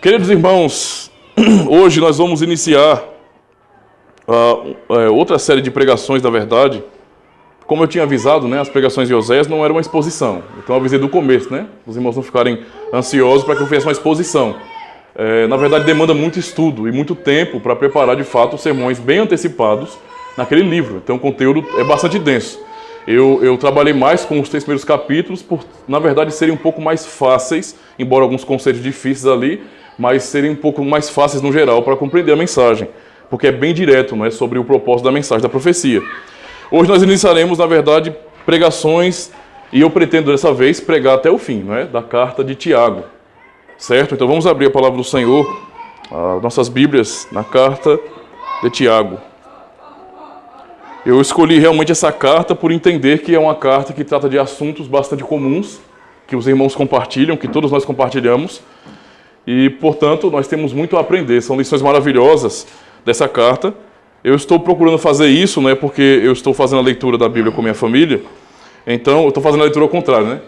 Queridos irmãos, hoje nós vamos iniciar outra série de pregações, na verdade. Como eu tinha avisado, né, as pregações de Oséias não eram uma exposição. Então eu avisei do começo, né? Os irmãos não ficarem ansiosos para que eu fizesse uma exposição. Na verdade, demanda muito estudo e muito tempo para preparar, de fato, sermões bem antecipados naquele livro. Então o conteúdo é bastante denso. Eu trabalhei mais com os 3 primeiros capítulos por, na verdade, serem um pouco mais fáceis, embora alguns conceitos difíceis ali, mas serem um pouco mais fáceis no geral para compreender a mensagem, porque é bem direto, não é, sobre o propósito da mensagem, da profecia. Hoje nós iniciaremos, na verdade, pregações, e eu pretendo dessa vez pregar até o fim, não é, da carta de Tiago, certo? Então vamos abrir a palavra do Senhor, nossas Bíblias, na carta de Tiago. Eu escolhi realmente essa carta por entender que é uma carta que trata de assuntos bastante comuns, que os irmãos compartilham, que todos nós compartilhamos, e, portanto, nós temos muito a aprender. São lições maravilhosas dessa carta. Eu estou procurando fazer isso, né, porque eu estou fazendo a leitura da Bíblia com a minha família, então eu estou fazendo a leitura ao contrário, né?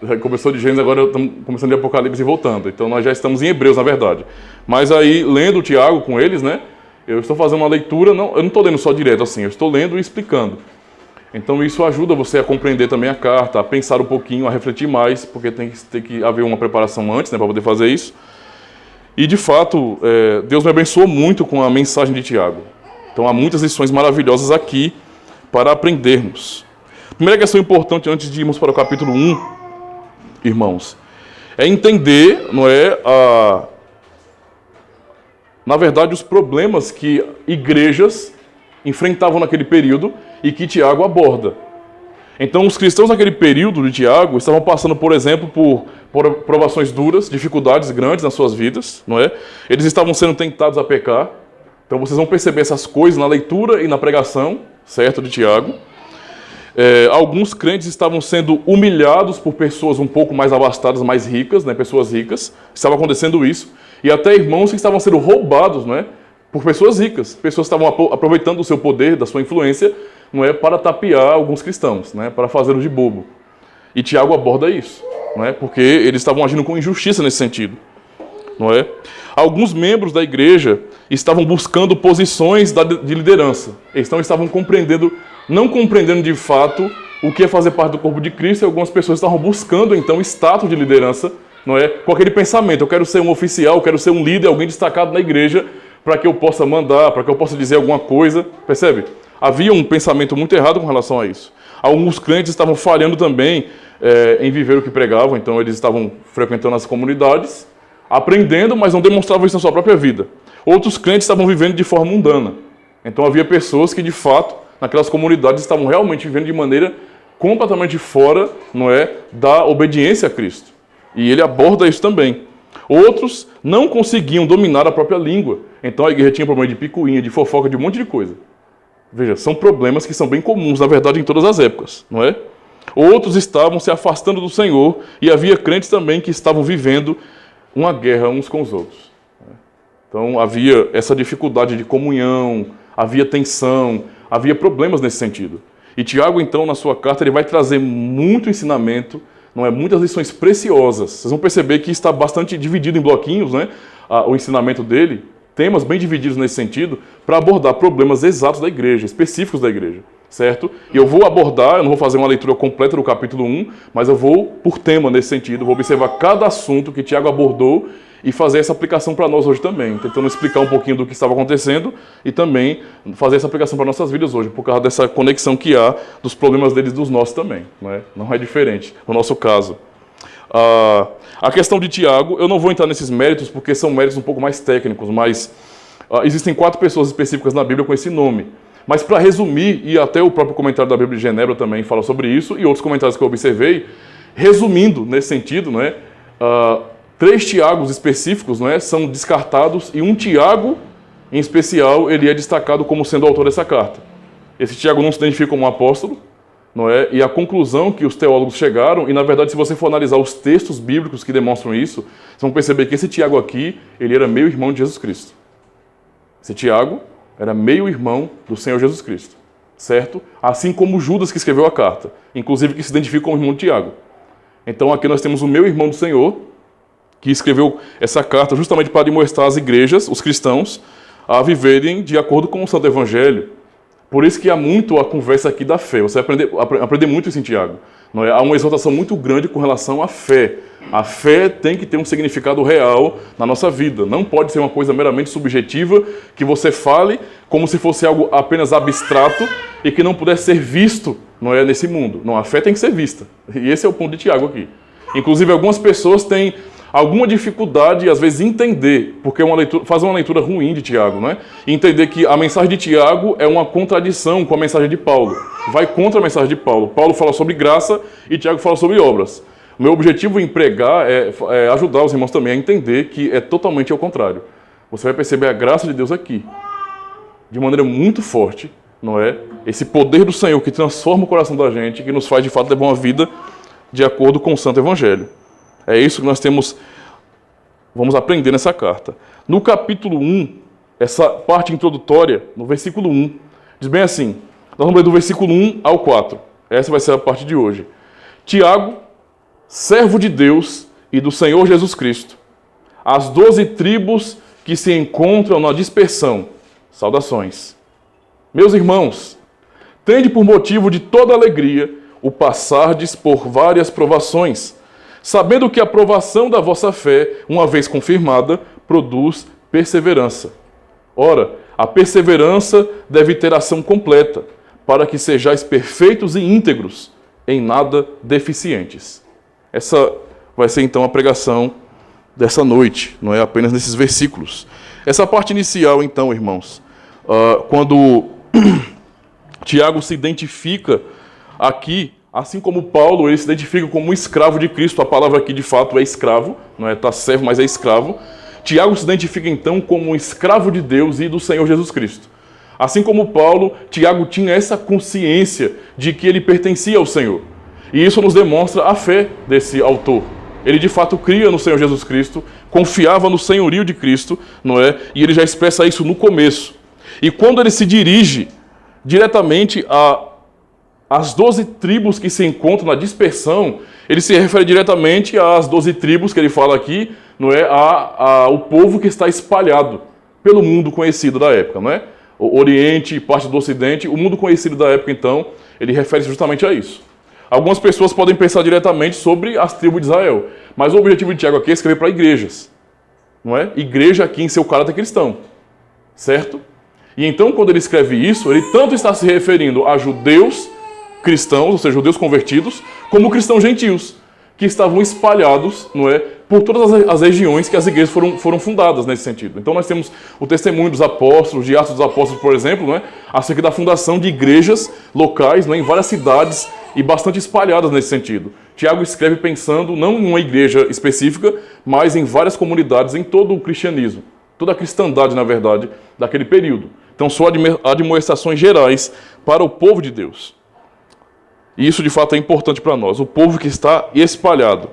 Já começou de Gênesis, agora estamos começando de Apocalipse e voltando. Então nós já estamos em Hebreus, na verdade. Mas aí, lendo o Tiago com eles, né, eu estou fazendo uma leitura, eu não estou lendo só direto assim, eu estou lendo e explicando. Então isso ajuda você a compreender também a carta, a pensar um pouquinho, a refletir mais, porque tem que haver uma preparação antes, né, para poder fazer isso. E de fato, Deus me abençoou muito com a mensagem de Tiago. Então há muitas lições maravilhosas aqui para aprendermos. A primeira questão importante antes de irmos para o capítulo 1, irmãos, é entender, não é, na verdade, os problemas que igrejas enfrentavam naquele período e que Tiago aborda. Então, os cristãos naquele período de Tiago estavam passando, por exemplo, por provações duras, dificuldades grandes nas suas vidas, não é? Eles estavam sendo tentados a pecar. Então, vocês vão perceber essas coisas na leitura e na pregação, certo, de Tiago. Alguns crentes estavam sendo humilhados por pessoas um pouco mais abastadas, mais ricas, né? Pessoas ricas. Estava acontecendo isso. E até irmãos que estavam sendo roubados, não é? Por pessoas ricas. Pessoas que estavam aproveitando o seu poder, da sua influência, não é, para tapear alguns cristãos, né, para fazê-los de bobo. E Tiago aborda isso, não é, porque eles estavam agindo com injustiça nesse sentido, não é? Alguns membros da igreja estavam buscando posições de liderança. Eles estavam não compreendendo de fato o que é fazer parte do corpo de Cristo, e algumas pessoas estavam buscando então status de liderança, não é, com aquele pensamento: eu quero ser um oficial, eu quero ser um líder, alguém destacado na igreja, para que eu possa mandar, para que eu possa dizer alguma coisa, percebe? Havia um pensamento muito errado com relação a isso. Alguns crentes estavam falhando também em viver o que pregavam, então eles estavam frequentando as comunidades, aprendendo, mas não demonstravam isso na sua própria vida. Outros crentes estavam vivendo de forma mundana. Então havia pessoas que, de fato, naquelas comunidades estavam realmente vivendo de maneira completamente fora, não é, da obediência a Cristo. E ele aborda isso também. Outros não conseguiam dominar a própria língua. Então a igreja tinha problema de picuinha, de fofoca, de um monte de coisa. Veja, são problemas que são bem comuns, na verdade, em todas as épocas, não é? Outros estavam se afastando do Senhor, e havia crentes também que estavam vivendo uma guerra uns com os outros. Então havia essa dificuldade de comunhão, havia tensão, havia problemas nesse sentido. E Tiago, então, na sua carta, ele vai trazer muito ensinamento, não é, muitas lições preciosas. Vocês vão perceber que está bastante dividido em bloquinhos, né, o ensinamento dele, temas bem divididos nesse sentido, para abordar problemas exatos da igreja, específicos da igreja, certo? E eu vou abordar, eu não vou fazer uma leitura completa do capítulo 1, mas eu vou por tema nesse sentido, vou observar cada assunto que Tiago abordou e fazer essa aplicação para nós hoje também, tentando explicar um pouquinho do que estava acontecendo e também fazer essa aplicação para nossas vidas hoje, por causa dessa conexão que há dos problemas deles e dos nossos também, não é? Não é diferente no nosso caso. A questão de Tiago, eu não vou entrar nesses méritos porque são méritos um pouco mais técnicos, mas existem 4 pessoas específicas na Bíblia com esse nome. Mas para resumir, e até o próprio comentário da Bíblia de Genebra também fala sobre isso, e outros comentários que eu observei, resumindo nesse sentido, não é, 3 Tiagos específicos, não é, são descartados, e um Tiago, em especial, ele é destacado como sendo o autor dessa carta. Esse Tiago não se identifica como um apóstolo, não é? E a conclusão que os teólogos chegaram, e na verdade se você for analisar os textos bíblicos que demonstram isso, vocês vão perceber que esse Tiago aqui, ele era meio irmão de Jesus Cristo. Esse Tiago era meio irmão do Senhor Jesus Cristo, certo? Assim como Judas, que escreveu a carta, inclusive que se identifica como irmão de Tiago. Então aqui nós temos o meu irmão do Senhor, que escreveu essa carta justamente para demonstrar às igrejas, os cristãos, a viverem de acordo com o Santo Evangelho. Por isso que há muito a conversa aqui da fé. Você vai aprender muito isso em Tiago. Não é? Há uma exaltação muito grande com relação à fé. A fé tem que ter um significado real na nossa vida. Não pode ser uma coisa meramente subjetiva, que você fale como se fosse algo apenas abstrato e que não pudesse ser visto, não é, nesse mundo. Não, a fé tem que ser vista. E esse é o ponto de Tiago aqui. Inclusive, algumas pessoas têm alguma dificuldade, às vezes, entender, porque faz uma leitura ruim de Tiago, não é? E entender que a mensagem de Tiago é uma contradição com a mensagem de Paulo. Vai contra a mensagem de Paulo. Paulo fala sobre graça e Tiago fala sobre obras. O meu objetivo em pregar é ajudar os irmãos também a entender que é totalmente ao contrário. Você vai perceber a graça de Deus aqui, de maneira muito forte, não é? Esse poder do Senhor que transforma o coração da gente, que nos faz, de fato, levar uma vida de acordo com o Santo Evangelho. É isso que nós vamos aprender nessa carta. No capítulo 1, essa parte introdutória, no versículo 1, diz bem assim, nós vamos ler do versículo 1 ao 4. Essa vai ser a parte de hoje. Tiago, servo de Deus e do Senhor Jesus Cristo, as 12 tribos que se encontram na dispersão, saudações. Meus irmãos, tende por motivo de toda alegria o passardes por várias provações, sabendo que a provação da vossa fé, uma vez confirmada, produz perseverança. Ora, a perseverança deve ter ação completa, para que sejais perfeitos e íntegros, em nada deficientes. Essa vai ser então a pregação dessa noite, não é apenas nesses versículos. Essa parte inicial, então, irmãos, quando Tiago se identifica aqui, assim como Paulo, ele se identifica como um escravo de Cristo. A palavra aqui, de fato, é escravo, não é tá servo, mas é escravo. Tiago se identifica, então, como um escravo de Deus e do Senhor Jesus Cristo. Assim como Paulo, Tiago tinha essa consciência de que ele pertencia ao Senhor. E isso nos demonstra a fé desse autor. Ele, de fato, cria no Senhor Jesus Cristo, confiava no senhorio de Cristo, não é? E ele já expressa isso no começo. E quando ele se dirige diretamente às 12 tribos que se encontram na dispersão, ele se refere diretamente às 12 tribos que ele fala aqui, não é? O povo que está espalhado pelo mundo conhecido da época, não é? O Oriente e parte do Ocidente, o mundo conhecido da época, então, ele refere-se justamente a isso. Algumas pessoas podem pensar diretamente sobre as tribos de Israel, mas o objetivo de Tiago aqui é escrever para igrejas, não é? Igreja aqui em seu caráter cristão, certo? E então, quando ele escreve isso, ele tanto está se referindo a judeus cristãos, ou seja, judeus convertidos, como cristãos gentios, que estavam espalhados, não é, por todas as regiões que as igrejas foram fundadas nesse sentido. Então nós temos o testemunho dos apóstolos, de Atos dos Apóstolos, por exemplo, não é, acerca da fundação de igrejas locais, não é, em várias cidades e bastante espalhadas nesse sentido. Tiago escreve pensando não em uma igreja específica, mas em várias comunidades, em todo o cristianismo, toda a cristandade, na verdade, daquele período. Então são admoestações gerais para o povo de Deus. E isso, de fato, é importante para nós, o povo que está espalhado.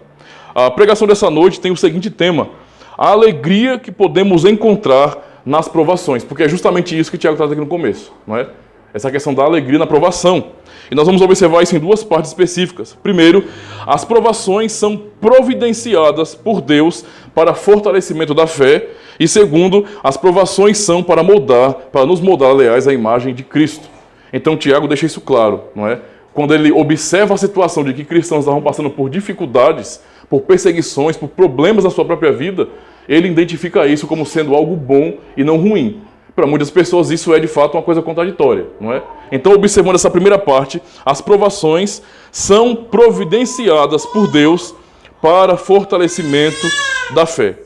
A pregação dessa noite tem o seguinte tema: a alegria que podemos encontrar nas provações, porque é justamente isso que Tiago traz aqui no começo, não é? Essa questão da alegria na provação. E nós vamos observar isso em duas partes específicas. Primeiro, as provações são providenciadas por Deus para fortalecimento da fé. E segundo, as provações são para nos moldar, aliás, à imagem de Cristo. Então Tiago deixa isso claro, não é? Quando ele observa a situação de que cristãos estavam passando por dificuldades, por perseguições, por problemas na sua própria vida, ele identifica isso como sendo algo bom e não ruim. Para muitas pessoas isso é de fato uma coisa contraditória, não é? Então, observando essa primeira parte, as provações são providenciadas por Deus para fortalecimento da fé.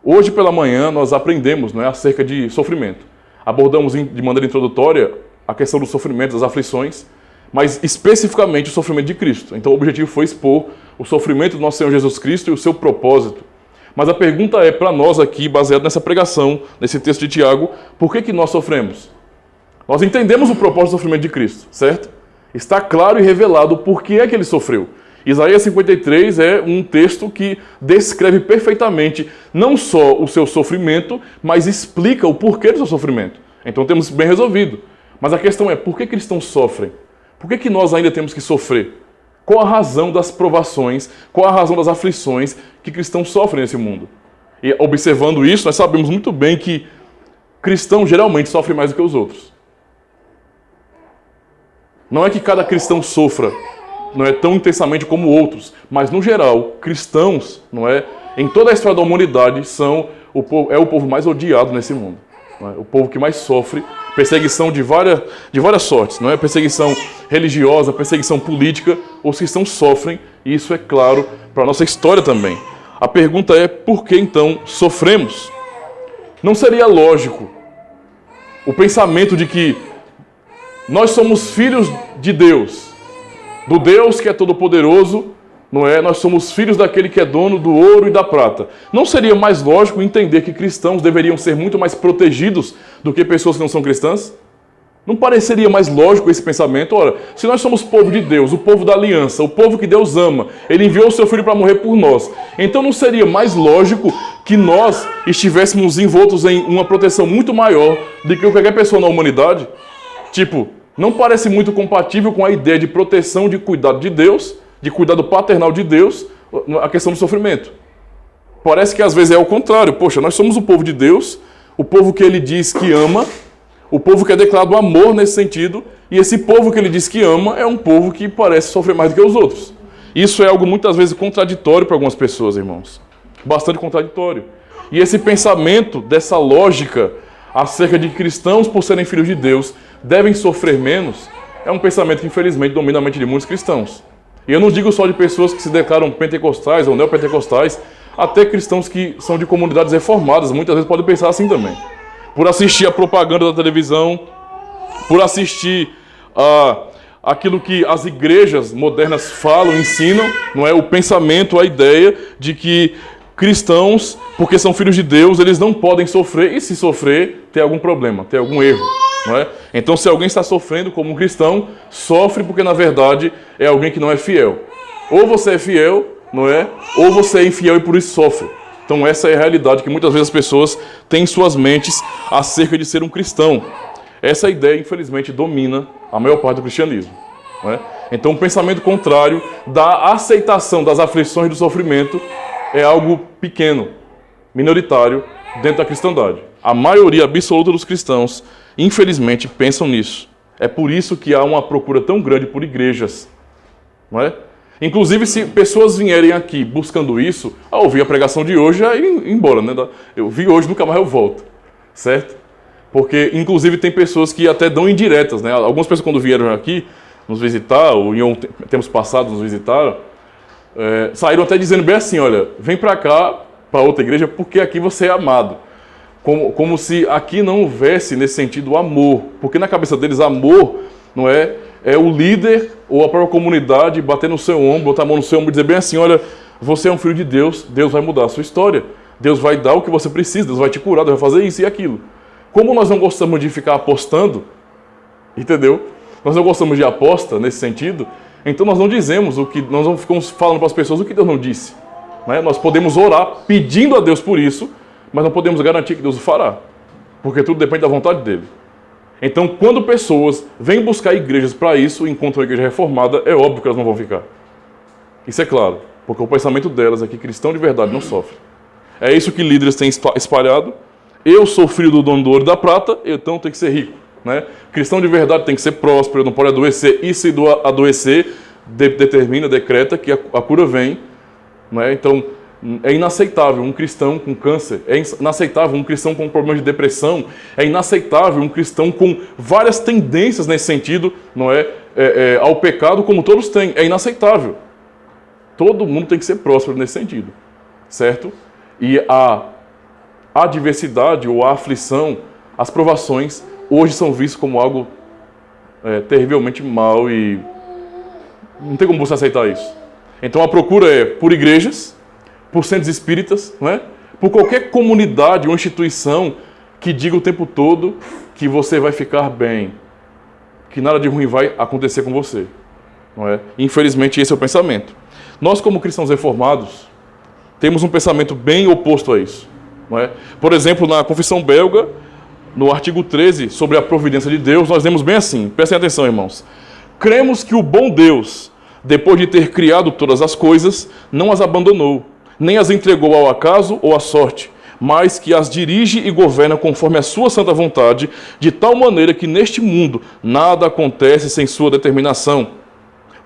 Hoje pela manhã nós aprendemos, não é, acerca de sofrimento. Abordamos de maneira introdutória a questão do sofrimento, das aflições, mas especificamente o sofrimento de Cristo. Então o objetivo foi expor o sofrimento do nosso Senhor Jesus Cristo e o seu propósito. Mas a pergunta é para nós aqui, baseado nessa pregação, nesse texto de Tiago, por que nós sofremos? Nós entendemos o propósito do sofrimento de Cristo, certo? Está claro e revelado por que é que ele sofreu. Isaías 53 é um texto que descreve perfeitamente não só o seu sofrimento, mas explica o porquê do seu sofrimento. Então temos bem resolvido. Mas a questão é, por que cristãos sofrem? Por que nós ainda temos que sofrer? Qual a razão das provações, qual a razão das aflições que cristãos sofrem nesse mundo? E observando isso, nós sabemos muito bem que cristão geralmente sofre mais do que os outros. Não é que cada cristão sofra, não é tão intensamente como outros, mas no geral, cristãos, não é, em toda a história da humanidade, é o povo mais odiado nesse mundo. Não é? O povo que mais sofre perseguição de várias sortes, não é? Perseguição religiosa, perseguição política, os cristãos sofrem, e isso é claro para a nossa história também. A pergunta é, por que então sofremos? Não seria lógico o pensamento de que nós somos filhos de Deus, do Deus que é todo-poderoso, não é? Nós somos filhos daquele que é dono do ouro e da prata. Não seria mais lógico entender que cristãos deveriam ser muito mais protegidos do que pessoas que não são cristãs? Não pareceria mais lógico esse pensamento? Ora, se nós somos povo de Deus, o povo da aliança, o povo que Deus ama, Ele enviou o seu Filho para morrer por nós. Então não seria mais lógico que nós estivéssemos envoltos em uma proteção muito maior do que qualquer pessoa na humanidade? Tipo, não parece muito compatível com a ideia de proteção, de cuidado de Deus, de cuidado paternal de Deus, a questão do sofrimento. Parece que às vezes é o contrário. Poxa, nós somos o povo de Deus, o povo que Ele diz que ama, o povo que é declarado amor nesse sentido, e esse povo que Ele diz que ama é um povo que parece sofrer mais do que os outros. Isso é algo muitas vezes contraditório para algumas pessoas, irmãos. Bastante contraditório. E esse pensamento dessa lógica acerca de cristãos, por serem filhos de Deus, devem sofrer menos, é um pensamento que infelizmente domina a mente de muitos cristãos. E eu não digo só de pessoas que se declaram pentecostais ou neopentecostais, até cristãos que são de comunidades reformadas, muitas vezes podem pensar assim também. Por assistir a propaganda da televisão, por assistir aquilo que as igrejas modernas falam, ensinam, não é? O pensamento, a ideia de que cristãos, porque são filhos de Deus, eles não podem sofrer, e se sofrer, tem algum problema, tem algum erro. Não é? Então, se alguém está sofrendo como um cristão, sofre porque, na verdade, é alguém que não é fiel. Ou você é fiel, não é? Ou você é infiel e por isso sofre. Então, essa é a realidade que muitas vezes as pessoas têm em suas mentes acerca de ser um cristão. Essa ideia, infelizmente, domina a maior parte do cristianismo. Não é? Então, o pensamento contrário da aceitação das aflições e do sofrimento é algo pequeno, minoritário, dentro da cristandade. A maioria absoluta dos cristãos, infelizmente, pensam nisso. É por isso que há uma procura tão grande por igrejas. Não é? Inclusive, se pessoas vierem aqui buscando isso, ao ouvir a pregação de hoje, já ir embora. Né? Eu vi hoje, nunca mais eu volto. Certo? Porque, inclusive, tem pessoas que até dão indiretas. Né? Algumas pessoas, quando vieram aqui nos visitar, ou em tempos passados nos visitaram, saíram até dizendo bem assim, olha, vem para cá, para outra igreja, porque aqui você é amado. Como se aqui não houvesse, nesse sentido, amor. Porque na cabeça deles, amor não é o líder ou a própria comunidade bater no seu ombro, botar a mão no seu ombro e dizer bem assim, olha, você é um filho de Deus, Deus vai mudar a sua história. Deus vai dar o que você precisa, Deus vai te curar, Deus vai fazer isso e aquilo. Como nós não gostamos de ficar apostando, entendeu? Nós não gostamos de aposta nesse sentido, então nós não dizemos nós não ficamos falando para as pessoas o que Deus não disse. Né? Nós podemos orar pedindo a Deus por isso, mas não podemos garantir que Deus o fará, porque tudo depende da vontade dele. Então, quando pessoas vêm buscar igrejas para isso, encontram a igreja reformada, é óbvio que elas não vão ficar. Isso é claro, porque o pensamento delas é que cristão de verdade não sofre. É isso que líderes têm espalhado. Eu sou filho do dono do ouro e da prata, então tenho que ser rico. Né? Cristão de verdade tem que ser próspero, não pode adoecer, e se adoecer, determina, decreta que a cura vem. Né? Então, é inaceitável um cristão com câncer, é inaceitável um cristão com problema de depressão, é inaceitável um cristão com várias tendências nesse sentido, não é? Ao pecado, como todos têm, é inaceitável. Todo mundo tem que ser próspero nesse sentido, certo? E a adversidade ou a aflição, as provações, hoje são vistas como algo terrivelmente mal e não tem como você aceitar isso. Então a procura é por igrejas, por centros espíritas, não é? Por qualquer comunidade ou instituição que diga o tempo todo que você vai ficar bem, que nada de ruim vai acontecer com você. Não é? Infelizmente, esse é o pensamento. Nós, como cristãos reformados, temos um pensamento bem oposto a isso. Não é? Por exemplo, na Confissão Belga, no artigo 13, sobre a providência de Deus, nós lemos bem assim, prestem atenção, irmãos. Cremos que o bom Deus depois de ter criado todas as coisas, não as abandonou, nem as entregou ao acaso ou à sorte, mas que as dirige e governa conforme a sua santa vontade, de tal maneira que neste mundo nada acontece sem sua determinação.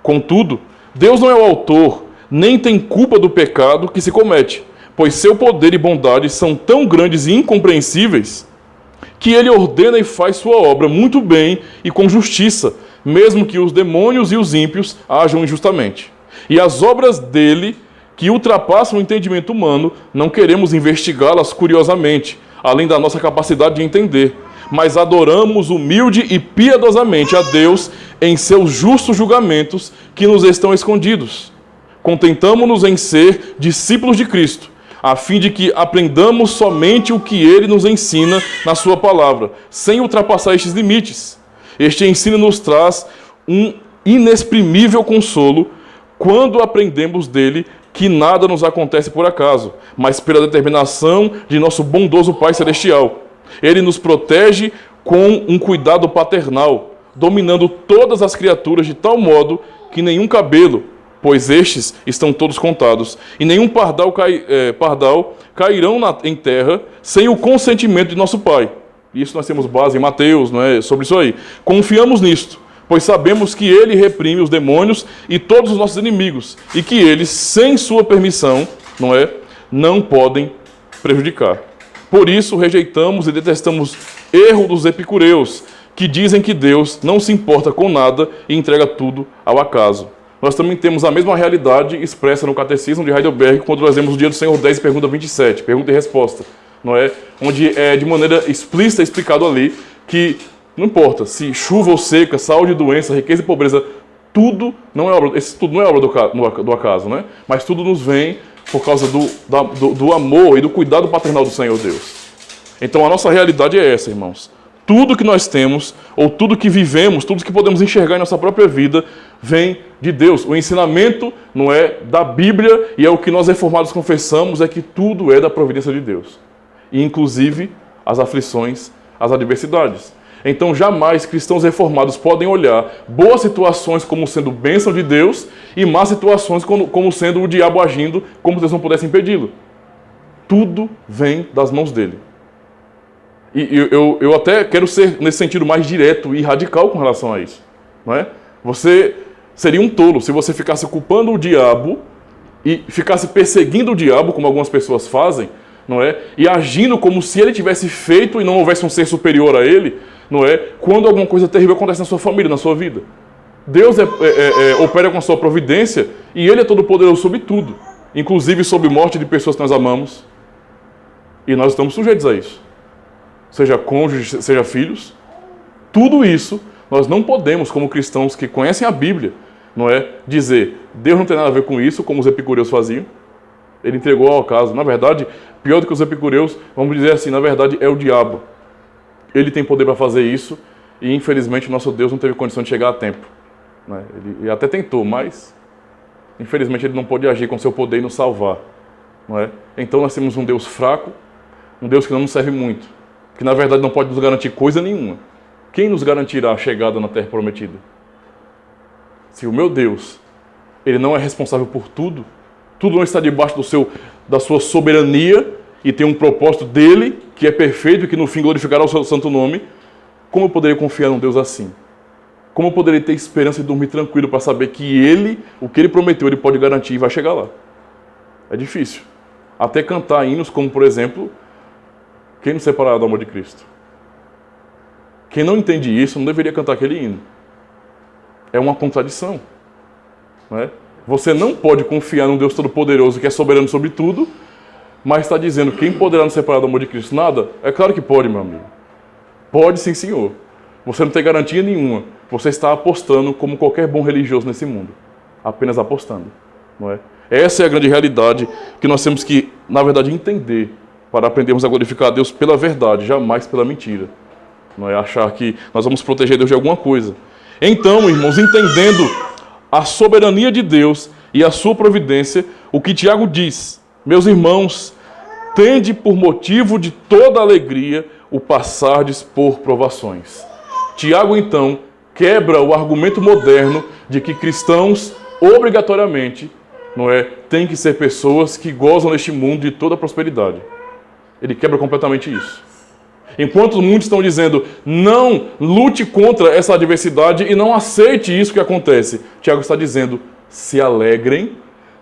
Contudo, Deus não é o autor, nem tem culpa do pecado que se comete, pois seu poder e bondade são tão grandes e incompreensíveis, que ele ordena e faz sua obra muito bem e com justiça, mesmo que os demônios e os ímpios ajam injustamente. E as obras dele, que ultrapassam o entendimento humano, não queremos investigá-las curiosamente, além da nossa capacidade de entender, mas adoramos humilde e piedosamente a Deus em seus justos julgamentos que nos estão escondidos. Contentamo-nos em ser discípulos de Cristo, a fim de que aprendamos somente o que ele nos ensina na sua palavra, sem ultrapassar estes limites. Este ensino nos traz um inexprimível consolo quando aprendemos dele que nada nos acontece por acaso, mas pela determinação de nosso bondoso Pai Celestial. Ele nos protege com um cuidado paternal, dominando todas as criaturas de tal modo que nenhum cabelo, pois estes estão todos contados, e nenhum pardal cairão em terra sem o consentimento de nosso Pai. Isso nós temos base em Mateus, não é? Sobre isso aí. Confiamos nisto, pois sabemos que ele reprime os demônios e todos os nossos inimigos, e que eles, sem sua permissão, não podem prejudicar. Por isso, rejeitamos e detestamos erro dos epicureus, que dizem que Deus não se importa com nada e entrega tudo ao acaso. Nós também temos a mesma realidade expressa no Catecismo de Heidelberg, quando nós lemos o Dia do Senhor 10, pergunta 27, pergunta e resposta, onde é de maneira explícita explicado ali que não importa se chuva ou seca, saúde e doença, riqueza e pobreza, tudo não é obra do acaso, mas tudo nos vem por causa do amor e do cuidado paternal do Senhor Deus. Então a nossa realidade é essa, irmãos. Tudo que nós temos, ou tudo que vivemos, tudo que podemos enxergar em nossa própria vida, vem de Deus. O ensinamento não é da Bíblia, e é o que nós reformados confessamos, é que tudo é da providência de Deus. E inclusive as aflições, as adversidades. Então jamais cristãos reformados podem olhar boas situações como sendo bênção de Deus e más situações como sendo o diabo agindo, como se Deus não pudesse impedi-lo. Tudo vem das mãos dele. E eu até quero ser, nesse sentido, mais direto e radical com relação a isso. Você seria um tolo se você ficasse culpando o diabo e ficasse perseguindo o diabo, como algumas pessoas fazem, e agindo como se ele tivesse feito e não houvesse um ser superior a ele, quando alguma coisa terrível acontece na sua família, na sua vida. Deus opera com a sua providência e ele é todo poderoso sobre tudo, inclusive sobre morte de pessoas que nós amamos. E nós estamos sujeitos a isso. Seja cônjuge, seja filhos, tudo isso nós não podemos, como cristãos que conhecem a Bíblia, dizer, Deus não tem nada a ver com isso, como os epicureus faziam, ele entregou ao acaso. Na verdade, pior do que os epicureus, vamos dizer assim, na verdade é o diabo. Ele tem poder para fazer isso e infelizmente o nosso Deus não teve condição de chegar a tempo. Ele até tentou, mas infelizmente ele não pôde agir com seu poder e nos salvar. Então nós temos um Deus fraco, um Deus que não nos serve muito, que na verdade não pode nos garantir coisa nenhuma. Quem nos garantirá a chegada na terra prometida? Se o meu Deus, ele não é responsável por tudo, tudo não está debaixo da sua soberania e tem um propósito dele, que é perfeito e que no fim glorificará o seu santo nome, como eu poderia confiar num Deus assim? Como eu poderia ter esperança e dormir tranquilo para saber que ele, o que ele prometeu, ele pode garantir e vai chegar lá? É difícil. Até cantar hinos como, por exemplo, quem nos separará do amor de Cristo? Quem não entende isso não deveria cantar aquele hino. É uma contradição. Você não pode confiar num Deus Todo-Poderoso que é soberano sobre tudo, mas está dizendo quem poderá nos separar do amor de Cristo? Nada? É claro que pode, meu amigo. Pode sim, senhor. Você não tem garantia nenhuma. Você está apostando como qualquer bom religioso nesse mundo. Apenas apostando. Essa é a grande realidade que nós temos que, na verdade, entender para aprendermos a glorificar a Deus pela verdade, jamais pela mentira. Não é achar que nós vamos proteger Deus de alguma coisa. Então, irmãos, entendendo a soberania de Deus e a sua providência, o que Tiago diz: meus irmãos, tende por motivo de toda alegria o passardes por provações. Tiago, então, quebra o argumento moderno de que cristãos obrigatoriamente, não é, tem que ser pessoas que gozam neste mundo de toda a prosperidade. Ele quebra completamente isso. Enquanto muitos estão dizendo, não lute contra essa adversidade e não aceite isso que acontece, Tiago está dizendo, se alegrem,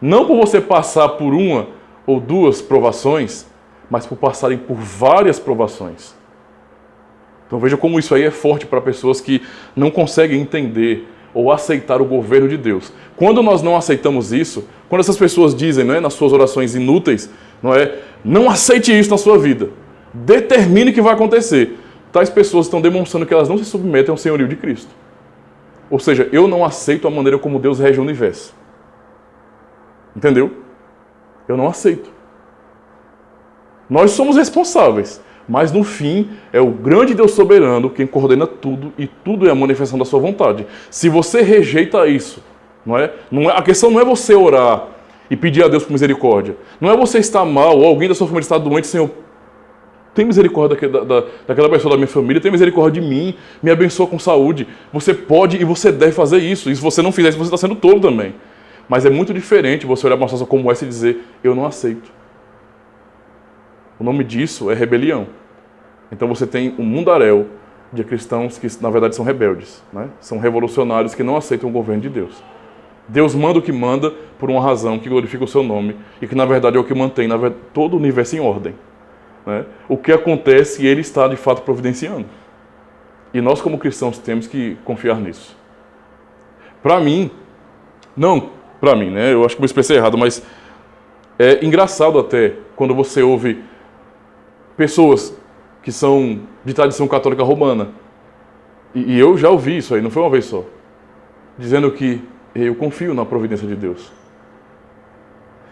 não por você passar por uma ou duas provações, mas por passarem por várias provações. Então veja como isso aí é forte para pessoas que não conseguem entender ou aceitar o governo de Deus. Quando nós não aceitamos isso, quando essas pessoas dizem, não é, nas suas orações inúteis, não aceite isso na sua vida, determine que vai acontecer. Tais pessoas estão demonstrando que elas não se submetem ao senhorio de Cristo. Ou seja, eu não aceito a maneira como Deus rege o universo. Entendeu? Eu não aceito. Nós somos responsáveis, mas no fim é o grande Deus soberano quem coordena tudo e tudo é a manifestação da sua vontade. Se você rejeita isso, a questão não é você orar e pedir a Deus por misericórdia. Não é você estar mal ou alguém da sua família está doente, Senhor, tem misericórdia daquela pessoa da minha família, tem misericórdia de mim, me abençoa com saúde. Você pode e você deve fazer isso. E se você não fizer isso, você está sendo tolo também. Mas é muito diferente você olhar para uma situação como essa e dizer, eu não aceito. O nome disso é rebelião. Então você tem um mundaréu de cristãos que, na verdade, são rebeldes. São revolucionários que não aceitam o governo de Deus. Deus manda o que manda por uma razão que glorifica o seu nome e que, na verdade, é o que mantém todo o universo em ordem. O que acontece, ele está, de fato, providenciando. E nós, como cristãos, temos que confiar nisso. Para mim, eu acho que eu me expressei errado, mas é engraçado até quando você ouve pessoas que são de tradição católica romana, e eu já ouvi isso aí, não foi uma vez só, dizendo que eu confio na providência de Deus.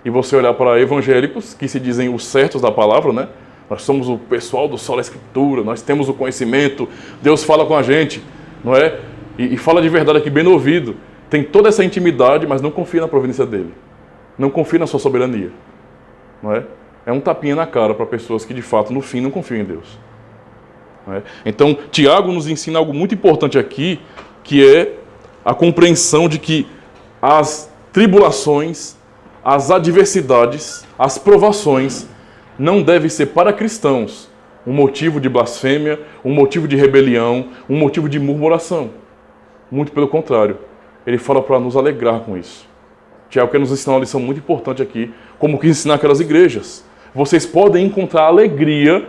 E você olhar para evangélicos que se dizem os certos da palavra, nós somos o pessoal do Sola Escritura, nós temos o conhecimento, Deus fala com a gente, não é? E fala de verdade aqui bem no ouvido. Tem toda essa intimidade, mas não confia na providência dele. Não confia na sua soberania. Não é? É um tapinha na cara para pessoas que, de fato, no fim, não confiam em Deus. Não é? Então, Tiago nos ensina algo muito importante aqui, que é a compreensão de que as tribulações, as adversidades, as provações não devem ser para cristãos um motivo de blasfêmia, um motivo de rebelião, um motivo de murmuração. Muito pelo contrário. Ele fala para nos alegrar com isso. Tiago quer nos ensinar uma lição muito importante aqui, como quis ensinar aquelas igrejas. Vocês podem encontrar alegria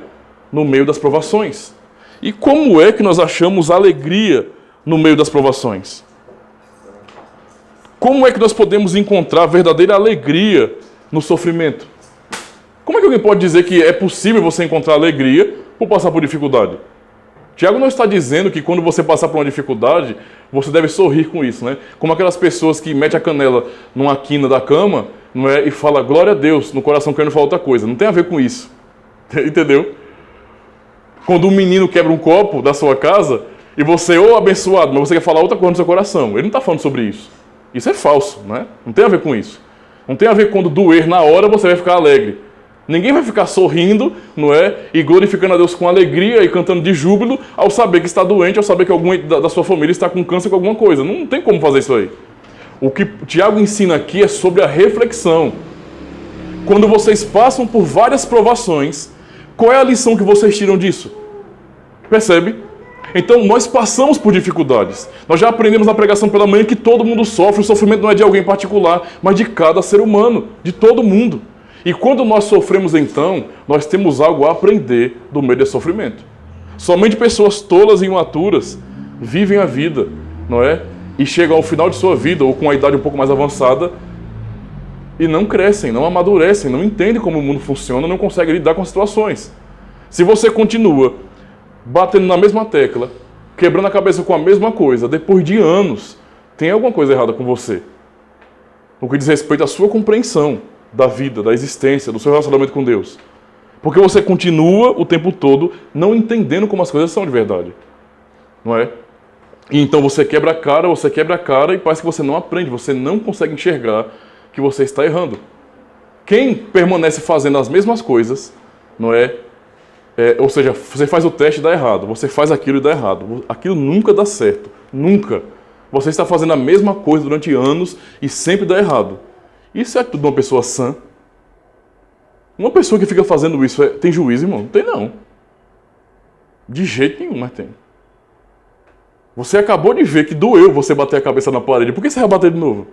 no meio das provações. E como é que nós achamos alegria no meio das provações? Como é que nós podemos encontrar verdadeira alegria no sofrimento? Como é que alguém pode dizer que é possível você encontrar alegria por passar por dificuldade? Tiago não está dizendo que quando você passar por uma dificuldade, você deve sorrir com isso, Como aquelas pessoas que metem a canela numa quina da cama, e fala glória a Deus, no coração querendo falar outra coisa. Não tem a ver com isso. Entendeu? Quando um menino quebra um copo da sua casa, e você, abençoado, mas você quer falar outra coisa no seu coração. Ele não está falando sobre isso. Isso é falso, Não tem a ver com isso. Não tem a ver quando doer na hora, você vai ficar alegre. Ninguém vai ficar sorrindo, e glorificando a Deus com alegria e cantando de júbilo ao saber que está doente, ao saber que alguém da sua família está com câncer, com alguma coisa. Não tem como fazer isso aí. O que Tiago ensina aqui é sobre a reflexão. Quando vocês passam por várias provações, qual é a lição que vocês tiram disso? Percebe? Então, nós passamos por dificuldades. Nós já aprendemos na pregação pela manhã que todo mundo sofre. O sofrimento não é de alguém particular, mas de cada ser humano, de todo mundo. E quando nós sofremos, então, nós temos algo a aprender do meio desse sofrimento. Somente pessoas tolas e imaturas vivem a vida, E chegam ao final de sua vida, ou com a idade um pouco mais avançada, e não crescem, não amadurecem, não entendem como o mundo funciona, não conseguem lidar com as situações. Se você continua batendo na mesma tecla, quebrando a cabeça com a mesma coisa, depois de anos, tem alguma coisa errada com você. No que diz respeito à sua compreensão da vida, da existência, do seu relacionamento com Deus. Porque você continua o tempo todo não entendendo como as coisas são de verdade. Não é? E então você quebra a cara e parece que você não aprende, você não consegue enxergar que você está errando. Quem permanece fazendo as mesmas coisas, ou seja, você faz o teste e dá errado, você faz aquilo e dá errado. Aquilo nunca dá certo, nunca. Você está fazendo a mesma coisa durante anos e sempre dá errado. Isso é tudo de uma pessoa sã? Uma pessoa que fica fazendo isso tem juízo, irmão? Não tem, não. De jeito nenhum, mas tem. Você acabou de ver que doeu você bater a cabeça na parede. Por que você vai bater de novo?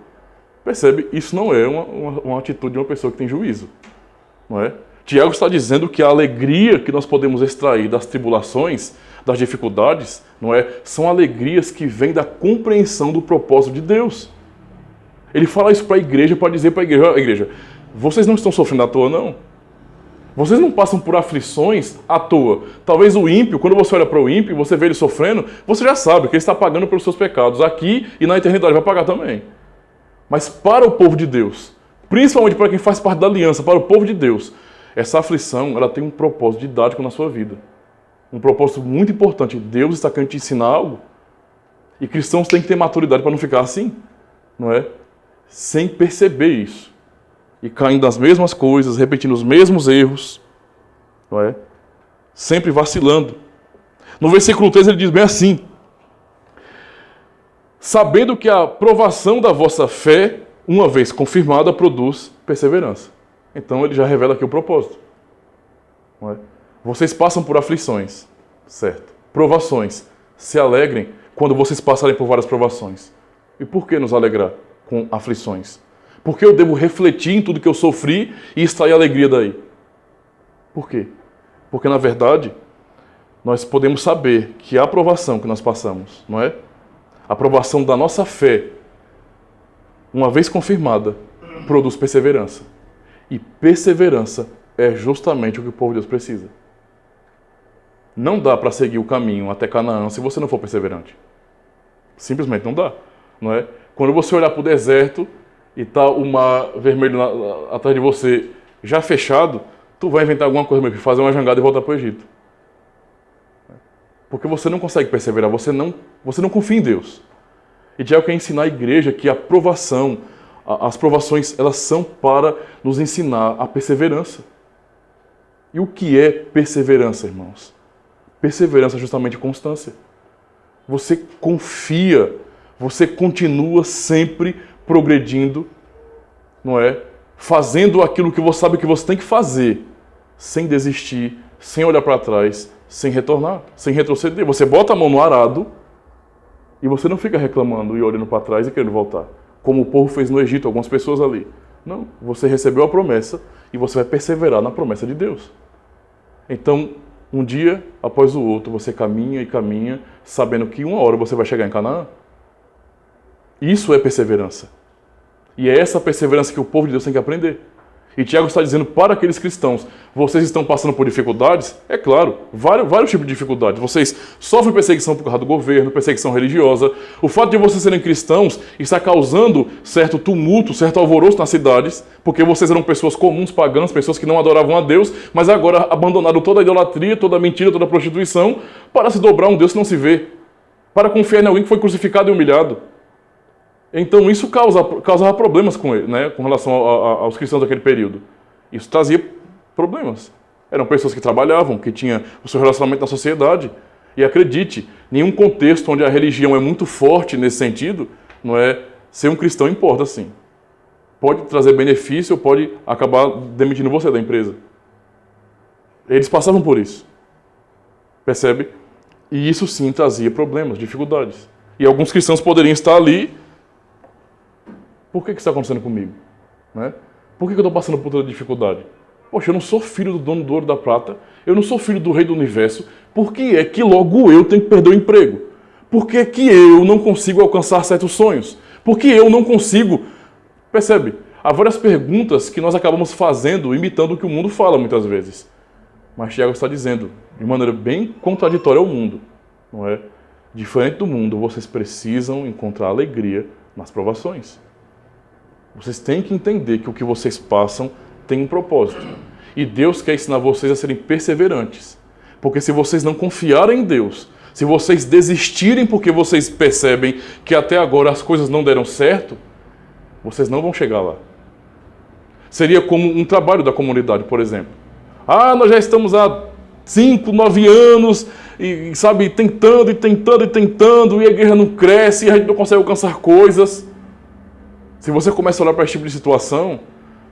Percebe? Isso não é uma atitude de uma pessoa que tem juízo. Não é? Tiago está dizendo que a alegria que nós podemos extrair das tribulações, das dificuldades, não é? São alegrias que vêm da compreensão do propósito de Deus. Ele fala isso para a igreja, para dizer para a igreja, vocês não estão sofrendo à toa, não. Vocês não passam por aflições à toa. Talvez o ímpio, quando você olha para o ímpio, você vê ele sofrendo, você já sabe que ele está pagando pelos seus pecados. Aqui e na eternidade vai pagar também. Mas para o povo de Deus, principalmente para quem faz parte da aliança, para o povo de Deus, essa aflição ela tem um propósito didático na sua vida. Um propósito muito importante. Deus está querendo te ensinar algo. E cristãos têm que ter maturidade para não ficar assim, não é? Sem perceber isso. E caindo nas mesmas coisas, repetindo os mesmos erros, não é? Sempre vacilando. No versículo 3 ele diz bem assim: sabendo que a provação da vossa fé, uma vez confirmada, produz perseverança. Então ele já revela aqui o propósito. Não é? Vocês passam por aflições, certo? Provações. Se alegrem quando vocês passarem por várias provações. E por que nos alegrar com aflições? Porque eu devo refletir em tudo que eu sofri e extrair alegria daí. Por quê? Porque, na verdade, nós podemos saber que a aprovação que nós passamos, não é? A aprovação da nossa fé, uma vez confirmada, produz perseverança. E perseverança é justamente o que o povo de Deus precisa. Não dá para seguir o caminho até Canaã se você não for perseverante. Simplesmente não dá, não é? Quando você olhar para o deserto e está o mar vermelho atrás de você já fechado, tu vai inventar alguma coisa, fazer uma jangada e voltar para o Egito. Porque você não consegue perseverar, você não confia em Deus. E Tiago quer ensinar a igreja que a provação, as provações, elas são para nos ensinar a perseverança. E o que é perseverança, irmãos? Perseverança é justamente constância. Você confia, você continua sempre progredindo, não é? Fazendo aquilo que você sabe que você tem que fazer, sem desistir, sem olhar para trás, sem retornar, sem retroceder. Você bota a mão no arado e você não fica reclamando e olhando para trás e querendo voltar, como o povo fez no Egito, algumas pessoas ali. Não, você recebeu a promessa e você vai perseverar na promessa de Deus. Então, um dia após o outro, você caminha e caminha, sabendo que uma hora você vai chegar em Canaã. Isso é perseverança. E é essa perseverança que o povo de Deus tem que aprender. E Tiago está dizendo para aqueles cristãos, vocês estão passando por dificuldades? É claro, vários tipos de dificuldades. Vocês sofrem perseguição por causa do governo, perseguição religiosa. O fato de vocês serem cristãos está causando certo tumulto, certo alvoroço nas cidades, porque vocês eram pessoas comuns, pagãs, pessoas que não adoravam a Deus, mas agora abandonaram toda a idolatria, toda a mentira, toda a prostituição, para se dobrar a um Deus que não se vê, para confiar em alguém que foi crucificado e humilhado. Então isso causava problemas com ele, né, com relação aos cristãos daquele período. Isso trazia problemas. Eram pessoas que trabalhavam, que tinham o seu relacionamento na sociedade. E acredite, nenhum contexto onde a religião é muito forte nesse sentido, não é, ser um cristão importa, sim. Pode trazer benefício ou pode acabar demitindo você da empresa. Eles passavam por isso. Percebe? E isso sim trazia problemas, dificuldades. E alguns cristãos poderiam estar ali. Por que isso está acontecendo comigo? Né? Por que eu estou passando por toda dificuldade? Poxa, eu não sou filho do dono do ouro e da prata, eu não sou filho do rei do universo, por que é que logo eu tenho que perder o emprego? Por que é que eu não consigo alcançar certos sonhos? Por que eu não consigo? Percebe? Há várias perguntas que nós acabamos fazendo, imitando o que o mundo fala muitas vezes. Mas Tiago está dizendo, de maneira bem contraditória ao mundo, não é? Diferente do mundo, vocês precisam encontrar alegria nas provações. Vocês têm que entender que o que vocês passam tem um propósito. E Deus quer ensinar vocês a serem perseverantes. Porque se vocês não confiarem em Deus, se vocês desistirem porque vocês percebem que até agora as coisas não deram certo, vocês não vão chegar lá. Seria como um trabalho da comunidade, por exemplo. Nós já estamos há 5, 9 anos, e sabe, tentando, e a igreja não cresce, e a gente não consegue alcançar coisas. Se você começa a olhar para esse tipo de situação,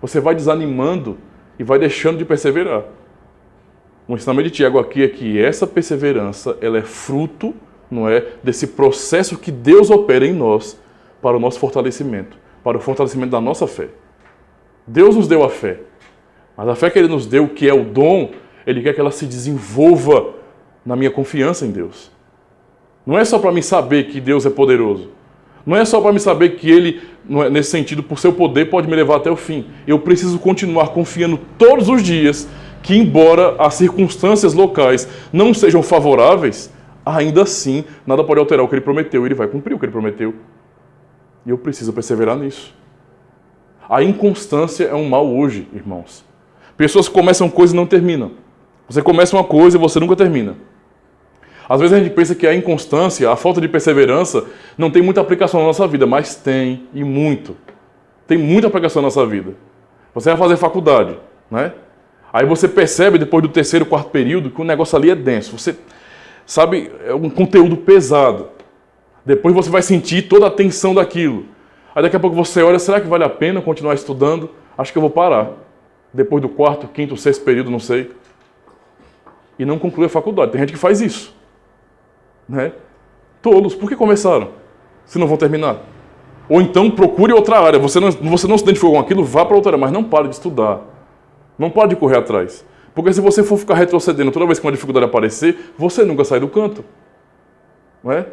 você vai desanimando e vai deixando de perseverar. O ensinamento de Tiago aqui é que essa perseverança, ela é fruto, não é, desse processo que Deus opera em nós para o nosso fortalecimento, para o fortalecimento da nossa fé. Deus nos deu a fé, mas a fé que Ele nos deu, que é o dom, Ele quer que ela se desenvolva na minha confiança em Deus. Não é só para mim saber que Deus é poderoso. Não é só para mim saber que Ele, nesse sentido, por seu poder, pode me levar até o fim. Eu preciso continuar confiando todos os dias que, embora as circunstâncias locais não sejam favoráveis, ainda assim, nada pode alterar o que Ele prometeu. Ele vai cumprir o que Ele prometeu. E eu preciso perseverar nisso. A inconstância é um mal hoje, irmãos. Pessoas que começam coisas e não terminam. Você começa uma coisa e você nunca termina. Às vezes a gente pensa que a inconstância, a falta de perseverança, não tem muita aplicação na nossa vida, mas tem, e muito. Tem muita aplicação na nossa vida. Você vai fazer faculdade, né? Aí você percebe, depois do 3º, 4º período, que o negócio ali é denso. Você sabe, é um conteúdo pesado. Depois você vai sentir toda a tensão daquilo. Aí daqui a pouco você olha, será que vale a pena continuar estudando? Acho que eu vou parar. Depois do 4º, 5º, 6º período, não sei. E não conclui a faculdade. Tem gente que faz isso. Né? Tolos. Por que começaram? Se não vão terminar. Ou então procure outra área. Você não se identificou com aquilo, vá para outra área. Mas não pare de estudar. Não pare de correr atrás. Porque se você for ficar retrocedendo toda vez que uma dificuldade aparecer, você nunca sai do canto. Não é?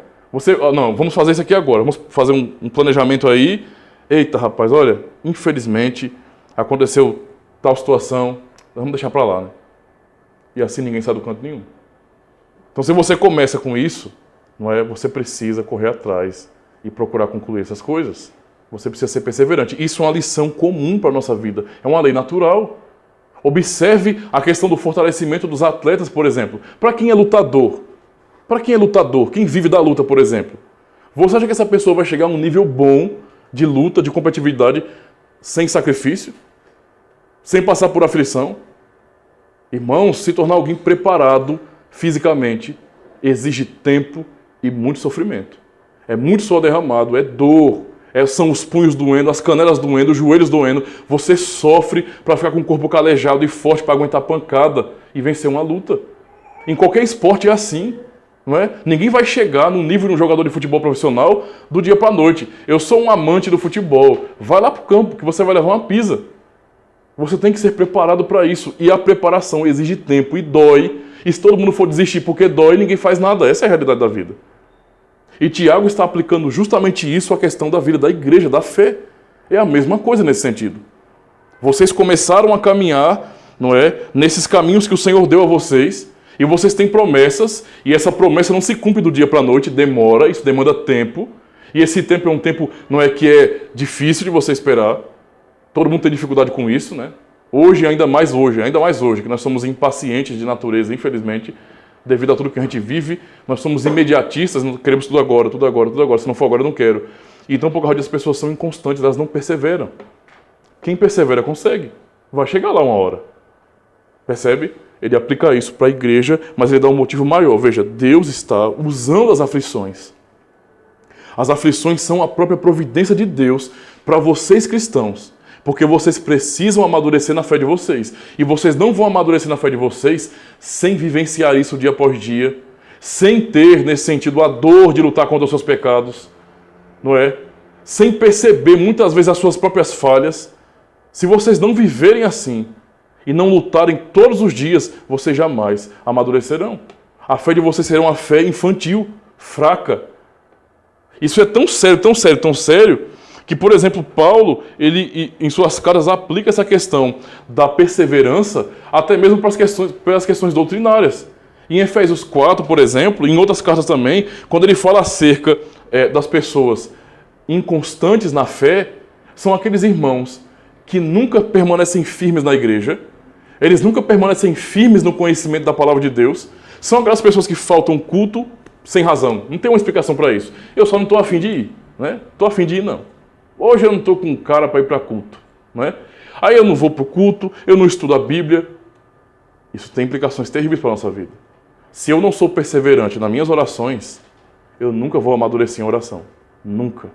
Não, vamos fazer isso aqui agora. Vamos fazer um planejamento aí. Eita, rapaz, olha, infelizmente aconteceu tal situação. Vamos deixar para lá, né? E assim ninguém sai do canto nenhum. Então, se você começa com isso, não é? Você precisa correr atrás e procurar concluir essas coisas. Você precisa ser perseverante. Isso é uma lição comum para a nossa vida. É uma lei natural. Observe a questão do fortalecimento dos atletas, por exemplo. Para quem é lutador? Para quem é lutador? Quem vive da luta, por exemplo? Você acha que essa pessoa vai chegar a um nível bom de luta, de competitividade, sem sacrifício? Sem passar por aflição? Irmãos, se tornar alguém preparado fisicamente exige tempo e muito sofrimento. É muito suor derramado, é dor, são os punhos doendo, as canelas doendo, os joelhos doendo. Você sofre para ficar com o corpo calejado e forte para aguentar pancada e vencer uma luta. Em qualquer esporte é assim, não é? Ninguém vai chegar no nível de um jogador de futebol profissional do dia para a noite. Eu sou um amante do futebol. Vai lá para o campo que você vai levar uma pisa. Você tem que ser preparado para isso. E a preparação exige tempo e dói. E se todo mundo for desistir porque dói, ninguém faz nada. Essa é a realidade da vida. E Tiago está aplicando justamente isso à questão da vida da igreja, da fé. É a mesma coisa nesse sentido. Vocês começaram a caminhar, não é, nesses caminhos que o Senhor deu a vocês, e vocês têm promessas, e essa promessa não se cumpre do dia para a noite, demora, isso demanda tempo. E esse tempo é um tempo, não é, que é difícil de você esperar. Todo mundo tem dificuldade com isso, né? Hoje, ainda mais hoje, que nós somos impacientes de natureza, infelizmente, devido a tudo que a gente vive, nós somos imediatistas, queremos tudo agora, tudo agora, tudo agora, se não for agora eu não quero. Então, por causa disso, as pessoas são inconstantes, elas não perseveram. Quem persevera consegue, vai chegar lá uma hora. Percebe? Ele aplica isso para a igreja, mas ele dá um motivo maior. Veja, Deus está usando as aflições. As aflições são a própria providência de Deus para vocês cristãos. Porque vocês precisam amadurecer na fé de vocês. E vocês não vão amadurecer na fé de vocês sem vivenciar isso dia após dia. Sem ter, nesse sentido, a dor de lutar contra os seus pecados. Não é? Sem perceber, muitas vezes, as suas próprias falhas. Se vocês não viverem assim e não lutarem todos os dias, vocês jamais amadurecerão. A fé de vocês será uma fé infantil, fraca. Isso é tão sério, tão sério, tão sério, que, por exemplo, Paulo, ele em suas cartas aplica essa questão da perseverança até mesmo para as questões doutrinárias. Em Efésios 4, por exemplo, em outras cartas também, quando ele fala acerca das pessoas inconstantes na fé, são aqueles irmãos que nunca permanecem firmes na igreja, eles nunca permanecem firmes no conhecimento da palavra de Deus, são aquelas pessoas que faltam culto sem razão. Não tem uma explicação para isso. Eu só não estou afim de ir, né? Estou afim de ir, não. Hoje eu não estou com cara para ir para culto, não é? Aí eu não vou para o culto, eu não estudo a Bíblia. Isso tem implicações terríveis para a nossa vida. Se eu não sou perseverante nas minhas orações, eu nunca vou amadurecer em oração. Nunca.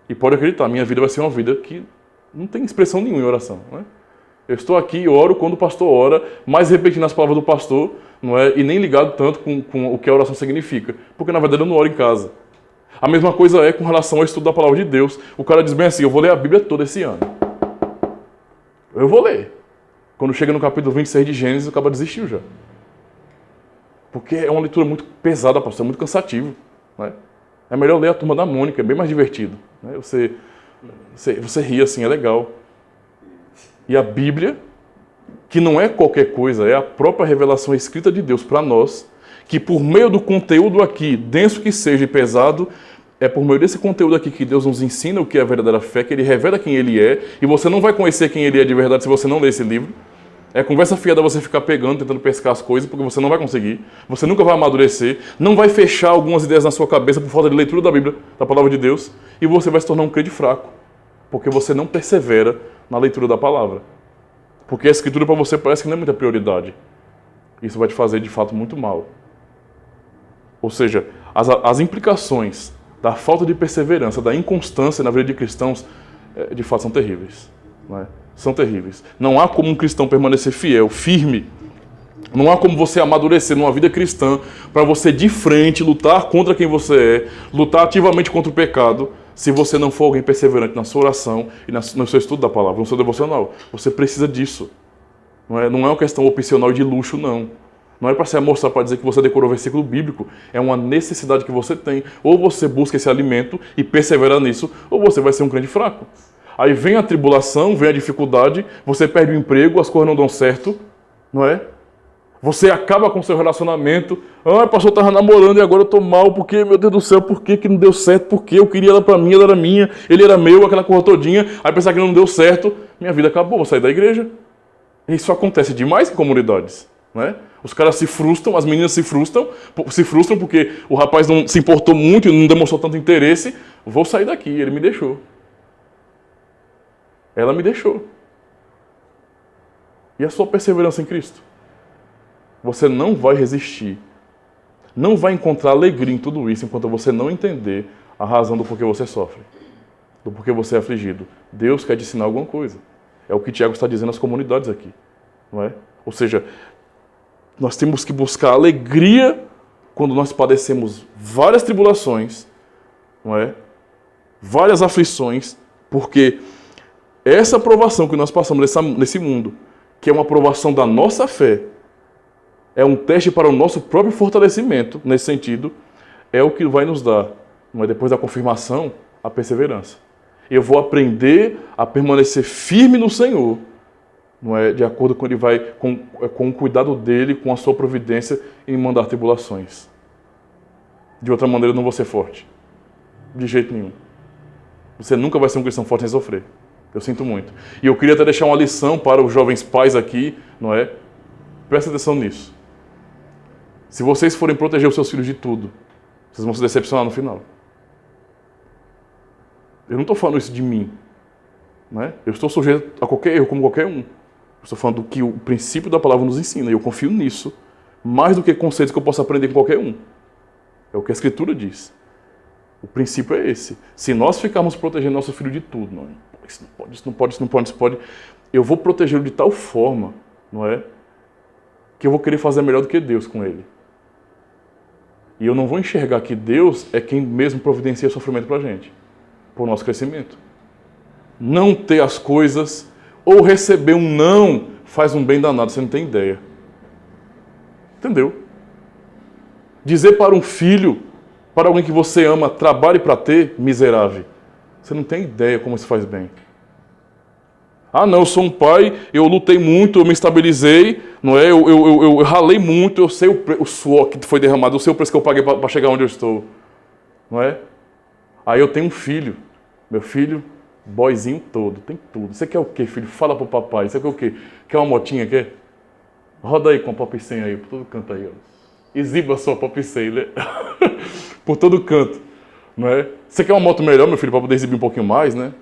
E pode acreditar, minha vida vai ser uma vida que não tem expressão nenhuma em oração. Não é? Eu estou aqui e oro quando o pastor ora, mais repetindo as palavras do pastor, não é? E nem ligado tanto com o que a oração significa. Porque na verdade eu não oro em casa. A mesma coisa é com relação ao estudo da palavra de Deus. O cara diz bem assim, eu vou ler a Bíblia toda esse ano. Eu vou ler. Quando chega no capítulo 26 de Gênesis, o cara desistiu já. Porque é uma leitura muito pesada, pastor, é muito cansativo. Né? É melhor ler a Turma da Mônica, é bem mais divertido. Né? Você ri assim, é legal. E a Bíblia, que não é qualquer coisa, é a própria revelação escrita de Deus para nós, que por meio do conteúdo aqui, denso que seja e pesado, é por meio desse conteúdo aqui que Deus nos ensina o que é a verdadeira fé, que Ele revela quem Ele é, e você não vai conhecer quem Ele é de verdade se você não ler esse livro. É conversa fiada você ficar pegando, tentando pescar as coisas, porque você não vai conseguir, você nunca vai amadurecer, não vai fechar algumas ideias na sua cabeça por falta de leitura da Bíblia, da Palavra de Deus, e você vai se tornar um crente fraco, porque você não persevera na leitura da Palavra. Porque a Escritura para você parece que não é muita prioridade. Isso vai te fazer, de fato, muito mal. Ou seja, as implicações da falta de perseverança, da inconstância na vida de cristãos, de fato são terríveis. Não é? São terríveis. Não há como um cristão permanecer fiel, firme. Não há como você amadurecer numa vida cristã para você de frente lutar contra quem você é, lutar ativamente contra o pecado, se você não for alguém perseverante na sua oração e no seu estudo da palavra, no seu devocional. Você precisa disso. Não é uma questão opcional de luxo, não. Não é para se mostrar para dizer que você decorou o versículo bíblico. É uma necessidade que você tem. Ou você busca esse alimento e persevera nisso, ou você vai ser um crente fraco. Aí vem a tribulação, vem a dificuldade, você perde o emprego, as coisas não dão certo, não é? Você acaba com o seu relacionamento. Ah, o pastor estava namorando e agora eu estou mal, porque, meu Deus do céu, por que não deu certo? Porque eu queria ela para mim, ela era minha, ele era meu, aquela coisa todinha. Aí pensar que não deu certo, minha vida acabou, vou sair da igreja. Isso acontece demais em comunidades, não é? Os caras se frustram, as meninas se frustram porque o rapaz não se importou muito e não demonstrou tanto interesse. Vou sair daqui, ele me deixou. Ela me deixou. E a sua perseverança em Cristo? Você não vai resistir. Não vai encontrar alegria em tudo isso enquanto você não entender a razão do porquê você sofre. Do porquê você é afligido. Deus quer te ensinar alguma coisa. É o que Tiago está dizendo às comunidades aqui. Não é? Ou seja, nós temos que buscar alegria quando nós padecemos várias tribulações, não é? Várias aflições, porque essa provação que nós passamos nesse mundo, que é uma provação da nossa fé, é um teste para o nosso próprio fortalecimento, nesse sentido, é o que vai nos dar, não é? Depois da confirmação, a perseverança. Eu vou aprender a permanecer firme no Senhor, não é? De acordo com ele vai, com o cuidado dele, com a sua providência em mandar tribulações. De outra maneira, eu não vou ser forte. De jeito nenhum. Você nunca vai ser um cristão forte sem sofrer. Eu sinto muito. E eu queria até deixar uma lição para os jovens pais aqui, não é? Presta atenção nisso. Se vocês forem proteger os seus filhos de tudo, vocês vão se decepcionar no final. Eu não estou falando isso de mim. Não é? Eu estou sujeito a qualquer erro, como qualquer um. Eu estou falando do que o princípio da palavra nos ensina. E eu confio nisso, mais do que conceitos que eu possa aprender com qualquer um. É o que a Escritura diz. O princípio é esse. Se nós ficarmos protegendo nosso filho de tudo, não é? Isso não pode, isso não pode, isso não pode, isso pode. Eu vou protegê-lo de tal forma, não é? Que eu vou querer fazer melhor do que Deus com ele. E eu não vou enxergar que Deus é quem mesmo providencia sofrimento para a gente, para o nosso crescimento. Não ter as coisas, ou receber um não, faz um bem danado, você não tem ideia. Entendeu? Dizer para um filho, para alguém que você ama, trabalhe para ter, miserável. Você não tem ideia como isso faz bem. Ah, não, eu sou um pai, eu lutei muito, eu me estabilizei, não é? Eu ralei muito, eu sei o suor que foi derramado, eu sei o preço que eu paguei para chegar onde eu estou. Não é? Aí eu tenho um filho, meu filho, boyzinho todo, tem tudo. Você quer o quê, filho? Fala pro papai. Você quer o quê? Quer uma motinha, quer? Roda aí com a Pop 100 aí, por todo canto aí, ó. Exiba a sua Pop 100, né? Por todo canto, não é? Você quer uma moto melhor, meu filho, para poder exibir um pouquinho mais, né?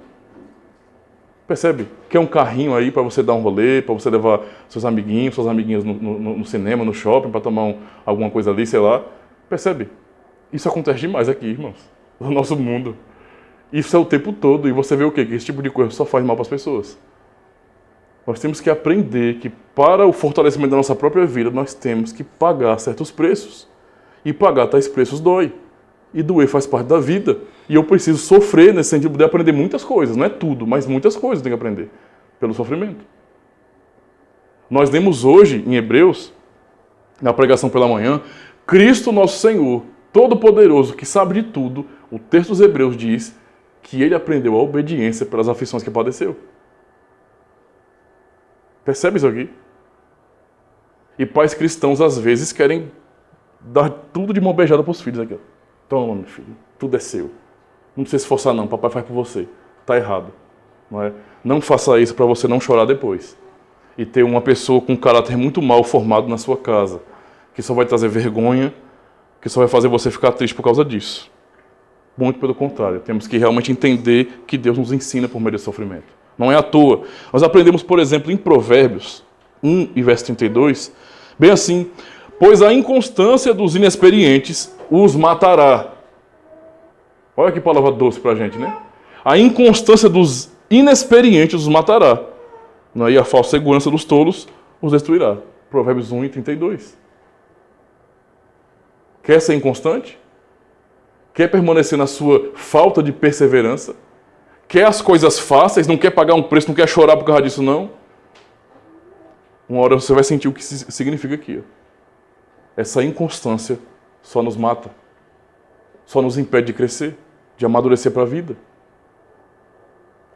Percebe? Quer um carrinho aí para você dar um rolê, para você levar seus amiguinhos, suas amiguinhas no cinema, no shopping, para tomar alguma coisa ali, sei lá. Percebe? Isso acontece demais aqui, irmãos, no nosso mundo. Isso é o tempo todo. E você vê o quê? Que esse tipo de coisa só faz mal para as pessoas. Nós temos que aprender que para o fortalecimento da nossa própria vida, nós temos que pagar certos preços. E pagar tais preços dói. E doer faz parte da vida. E eu preciso sofrer nesse sentido de aprender muitas coisas. Não é tudo, mas muitas coisas eu tenho que aprender pelo sofrimento. Nós lemos hoje, em Hebreus, na pregação pela manhã, Cristo nosso Senhor, Todo-Poderoso, que sabe de tudo, o texto dos Hebreus diz que ele aprendeu a obediência pelas aflições que padeceu. Percebe isso aqui? E pais cristãos, às vezes, querem dar tudo de mão beijada para os filhos. Aqui, ó. Toma, meu filho, tudo é seu. Não precisa se esforçar não, papai faz por você. Está errado. Não é? Não faça isso para você não chorar depois. E ter uma pessoa com um caráter muito mal formado na sua casa, que só vai trazer vergonha, que só vai fazer você ficar triste por causa disso. Muito pelo contrário, temos que realmente entender que Deus nos ensina por meio desse sofrimento. Não é à toa. Nós aprendemos, por exemplo, em Provérbios 1 e verso 32, bem assim, pois a inconstância dos inexperientes os matará. Olha que palavra doce para a gente, né? A inconstância dos inexperientes os matará. E a falsa segurança dos tolos os destruirá. Provérbios 1 e 32. Quer ser inconstante? Quer permanecer na sua falta de perseverança? Quer as coisas fáceis? Não quer pagar um preço? Não quer chorar por causa disso, não? Uma hora você vai sentir o que significa aqui. Essa inconstância só nos mata. Só nos impede de crescer, de amadurecer para a vida.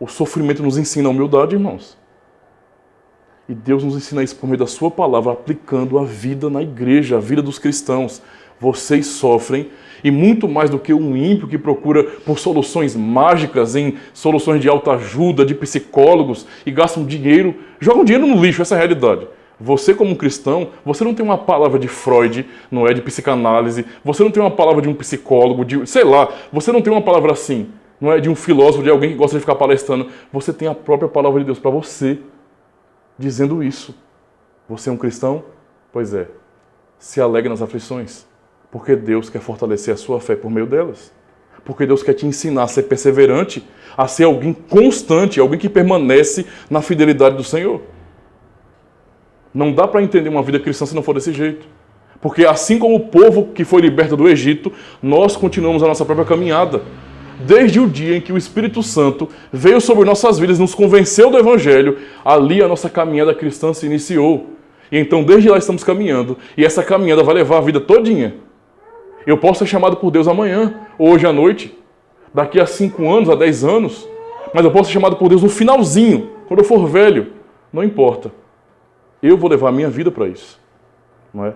O sofrimento nos ensina a humildade, irmãos. E Deus nos ensina isso por meio da sua palavra, aplicando a vida na igreja, a vida dos cristãos. Vocês sofrem, e muito mais do que um ímpio que procura por soluções mágicas, em soluções de autoajuda, de psicólogos, e gastam dinheiro, jogam dinheiro no lixo, essa é a realidade. Você como cristão, você não tem uma palavra de Freud, não é de psicanálise, você não tem uma palavra de um psicólogo, de, sei lá, você não tem uma palavra assim, não é de um filósofo, de alguém que gosta de ficar palestrando, você tem a própria palavra de Deus para você, dizendo isso. Você é um cristão? Pois é, se alegre nas aflições. Porque Deus quer fortalecer a sua fé por meio delas. Porque Deus quer te ensinar a ser perseverante, a ser alguém constante, alguém que permanece na fidelidade do Senhor. Não dá para entender uma vida cristã se não for desse jeito. Porque assim como o povo que foi liberto do Egito, nós continuamos a nossa própria caminhada. Desde o dia em que o Espírito Santo veio sobre nossas vidas, nos convenceu do Evangelho, ali a nossa caminhada cristã se iniciou. E então desde lá estamos caminhando, e essa caminhada vai levar a vida todinha. Eu posso ser chamado por Deus amanhã, ou hoje à noite, daqui a 5 anos, a 10 anos, mas eu posso ser chamado por Deus no finalzinho, quando eu for velho. Não importa. Eu vou levar a minha vida para isso. Não é?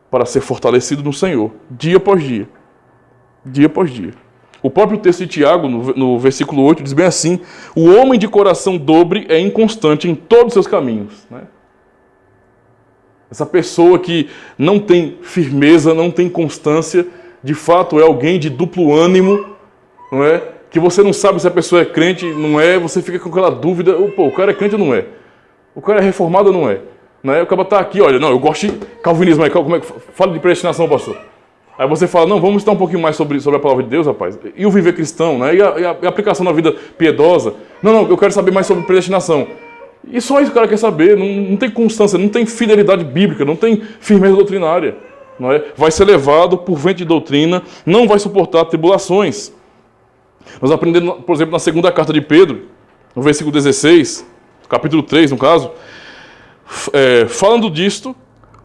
Para ser fortalecido no Senhor, dia após dia. Dia após dia. O próprio texto de Tiago, no versículo 8, diz bem assim: o homem de coração dobre é inconstante em todos os seus caminhos. Né? Essa pessoa que não tem firmeza, não tem constância, de fato é alguém de duplo ânimo, não é? Que você não sabe se a pessoa é crente, não é, você fica com aquela dúvida, pô, o cara é crente ou não é? O cara é reformado ou não é? Não é? O cara está aqui, olha, não, eu gosto de calvinismo, aí, como é que fala de predestinação, pastor? Aí você fala, não, vamos estudar um pouquinho mais sobre a palavra de Deus, rapaz. E o viver cristão, né? E a aplicação na vida piedosa. Não, eu quero saber mais sobre predestinação. E só isso que o cara quer saber, não tem constância, não tem fidelidade bíblica, não tem firmeza doutrinária. Não é? Vai ser levado por vento de doutrina, não vai suportar tribulações. Nós aprendemos, por exemplo, na segunda carta de Pedro, no versículo 16, capítulo 3, no caso, falando disto,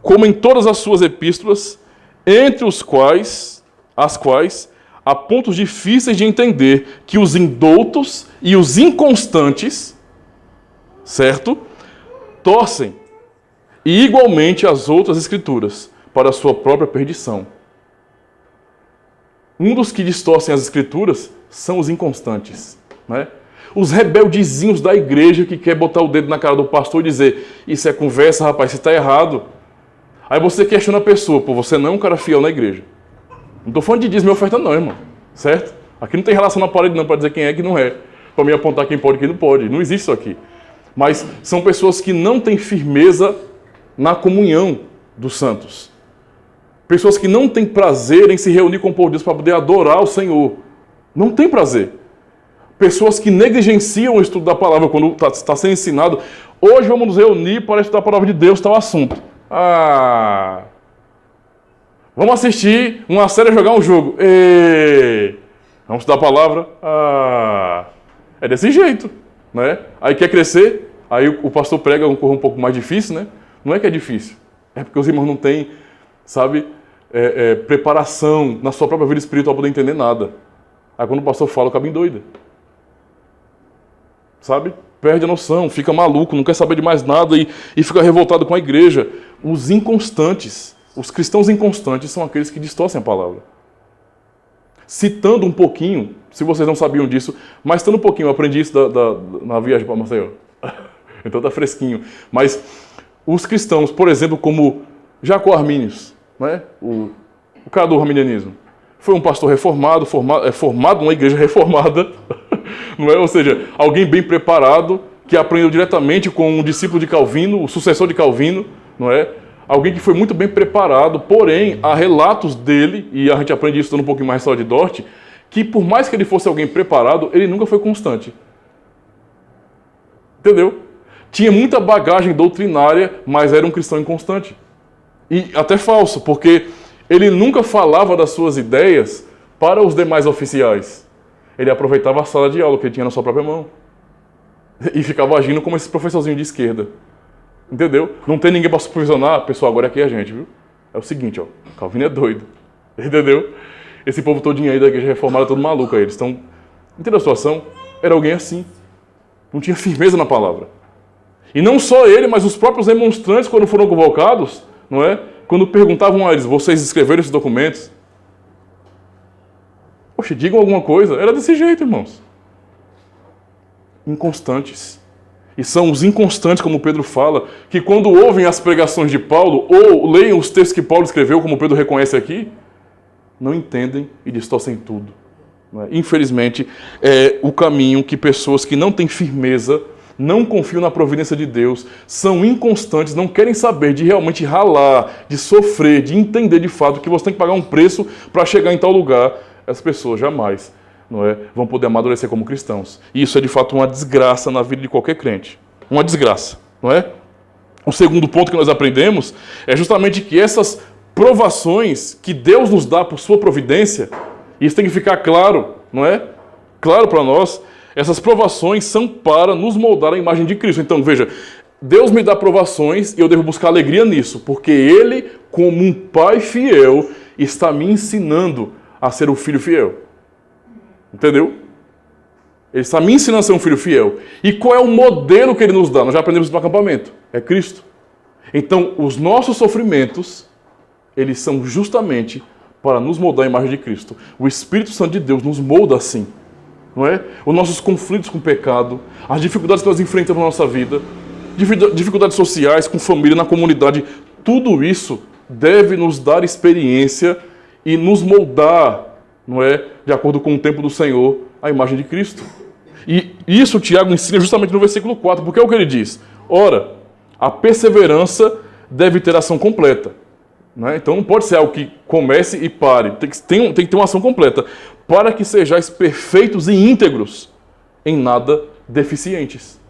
como em todas as suas epístolas, entre as quais há pontos difíceis de entender, que os indoutos e os inconstantes, certo? Torcem, e igualmente as outras escrituras, para a sua própria perdição. Um dos que distorcem as escrituras são os inconstantes, né? Os rebeldezinhos da igreja que quer botar o dedo na cara do pastor e dizer, isso é conversa, rapaz, você está errado. Aí você questiona a pessoa, pô, você não é um cara fiel na igreja. Não estou falando de dízimo e oferta não, irmão, certo? Aqui não tem relação na parede não para dizer quem é que não é. para me apontar quem pode e quem não pode. Não existe isso aqui. Mas são pessoas que não têm firmeza na comunhão dos santos. Pessoas que não têm prazer em se reunir com o povo de Deus para poder adorar o Senhor. Não tem prazer. Pessoas que negligenciam o estudo da palavra quando está sendo ensinado. Hoje vamos nos reunir para estudar a palavra de Deus, tal assunto. Vamos assistir uma série, jogar um jogo. Vamos estudar a palavra. É desse jeito, né? Aí quer crescer, aí o pastor prega um pouco mais difícil, né? Não é que é difícil, é porque os irmãos não têm, sabe, preparação na sua própria vida espiritual para poder entender nada. Aí quando o pastor fala, o cabinho doido. Sabe? Perde a noção, fica maluco, não quer saber de mais nada e fica revoltado com a igreja. Os inconstantes, os cristãos inconstantes são aqueles que distorcem a palavra. Citando um pouquinho, se vocês não sabiam disso, mas citando um pouquinho, eu aprendi isso na viagem para Maceió. Então tá fresquinho. Mas os cristãos, por exemplo, como Jacó Arminius, né? O cara do arminianismo, foi um pastor reformado, formado numa igreja reformada, não é? Ou seja, alguém bem preparado, que aprendeu diretamente com um discípulo de Calvino, o sucessor de Calvino, não é? Alguém que foi muito bem preparado, porém, há relatos dele, e a gente aprende isso dando um pouquinho mais só de Dort, que por mais que ele fosse alguém preparado, ele nunca foi constante. Entendeu? Tinha muita bagagem doutrinária, mas era um cristão inconstante. E até falso, porque ele nunca falava das suas ideias para os demais oficiais. Ele aproveitava a sala de aula que ele tinha na sua própria mão. E ficava agindo como esse professorzinho de esquerda. Entendeu? Não tem ninguém para supervisionar, pessoal, agora aqui é a gente, viu? É o seguinte, ó, Calvino é doido. Entendeu? Esse povo todinho aí da igreja reformada, todo maluco aí. Eles estão... Entendeu a situação? Era alguém assim. Não tinha firmeza na palavra. E não só ele, mas os próprios demonstrantes, quando foram convocados, não é? Quando perguntavam a eles, vocês escreveram esses documentos? Poxa, digam alguma coisa. Era desse jeito, irmãos. Inconstantes. E são os inconstantes, como Pedro fala, que quando ouvem as pregações de Paulo, ou leem os textos que Paulo escreveu, como Pedro reconhece aqui, não entendem e distorcem tudo. Não é? Infelizmente, é o caminho que pessoas que não têm firmeza, não confiam na providência de Deus, são inconstantes, não querem saber de realmente ralar, de sofrer, de entender de fato que você tem que pagar um preço para chegar em tal lugar. As pessoas jamais, não é, vão poder amadurecer como cristãos. E isso é de fato uma desgraça na vida de qualquer crente. Uma desgraça, não é? O segundo ponto que nós aprendemos é justamente que essas provações que Deus nos dá por sua providência, isso tem que ficar claro, não é? Claro para nós, essas provações são para nos moldar a imagem de Cristo. Então, veja, Deus me dá provações e eu devo buscar alegria nisso, porque Ele, como um pai fiel, está me ensinando a ser um filho fiel. Entendeu? Ele está me ensinando a ser um filho fiel. E qual é o modelo que Ele nos dá? Nós já aprendemos no acampamento. É Cristo. Então, os nossos sofrimentos, eles são justamente para nos moldar a imagem de Cristo. O Espírito Santo de Deus nos molda assim. Não é? Os nossos conflitos com o pecado, as dificuldades que nós enfrentamos na nossa vida, dificuldades sociais, com família, na comunidade, tudo isso deve nos dar experiência e nos moldar, não é? De acordo com o tempo do Senhor, a imagem de Cristo. E isso o Tiago ensina justamente no versículo 4, porque é o que ele diz. Ora, a perseverança deve ter ação completa. Né? Então não pode ser algo que comece e pare. Tem que ter uma ação completa. Para que sejais perfeitos e íntegros, em nada deficientes.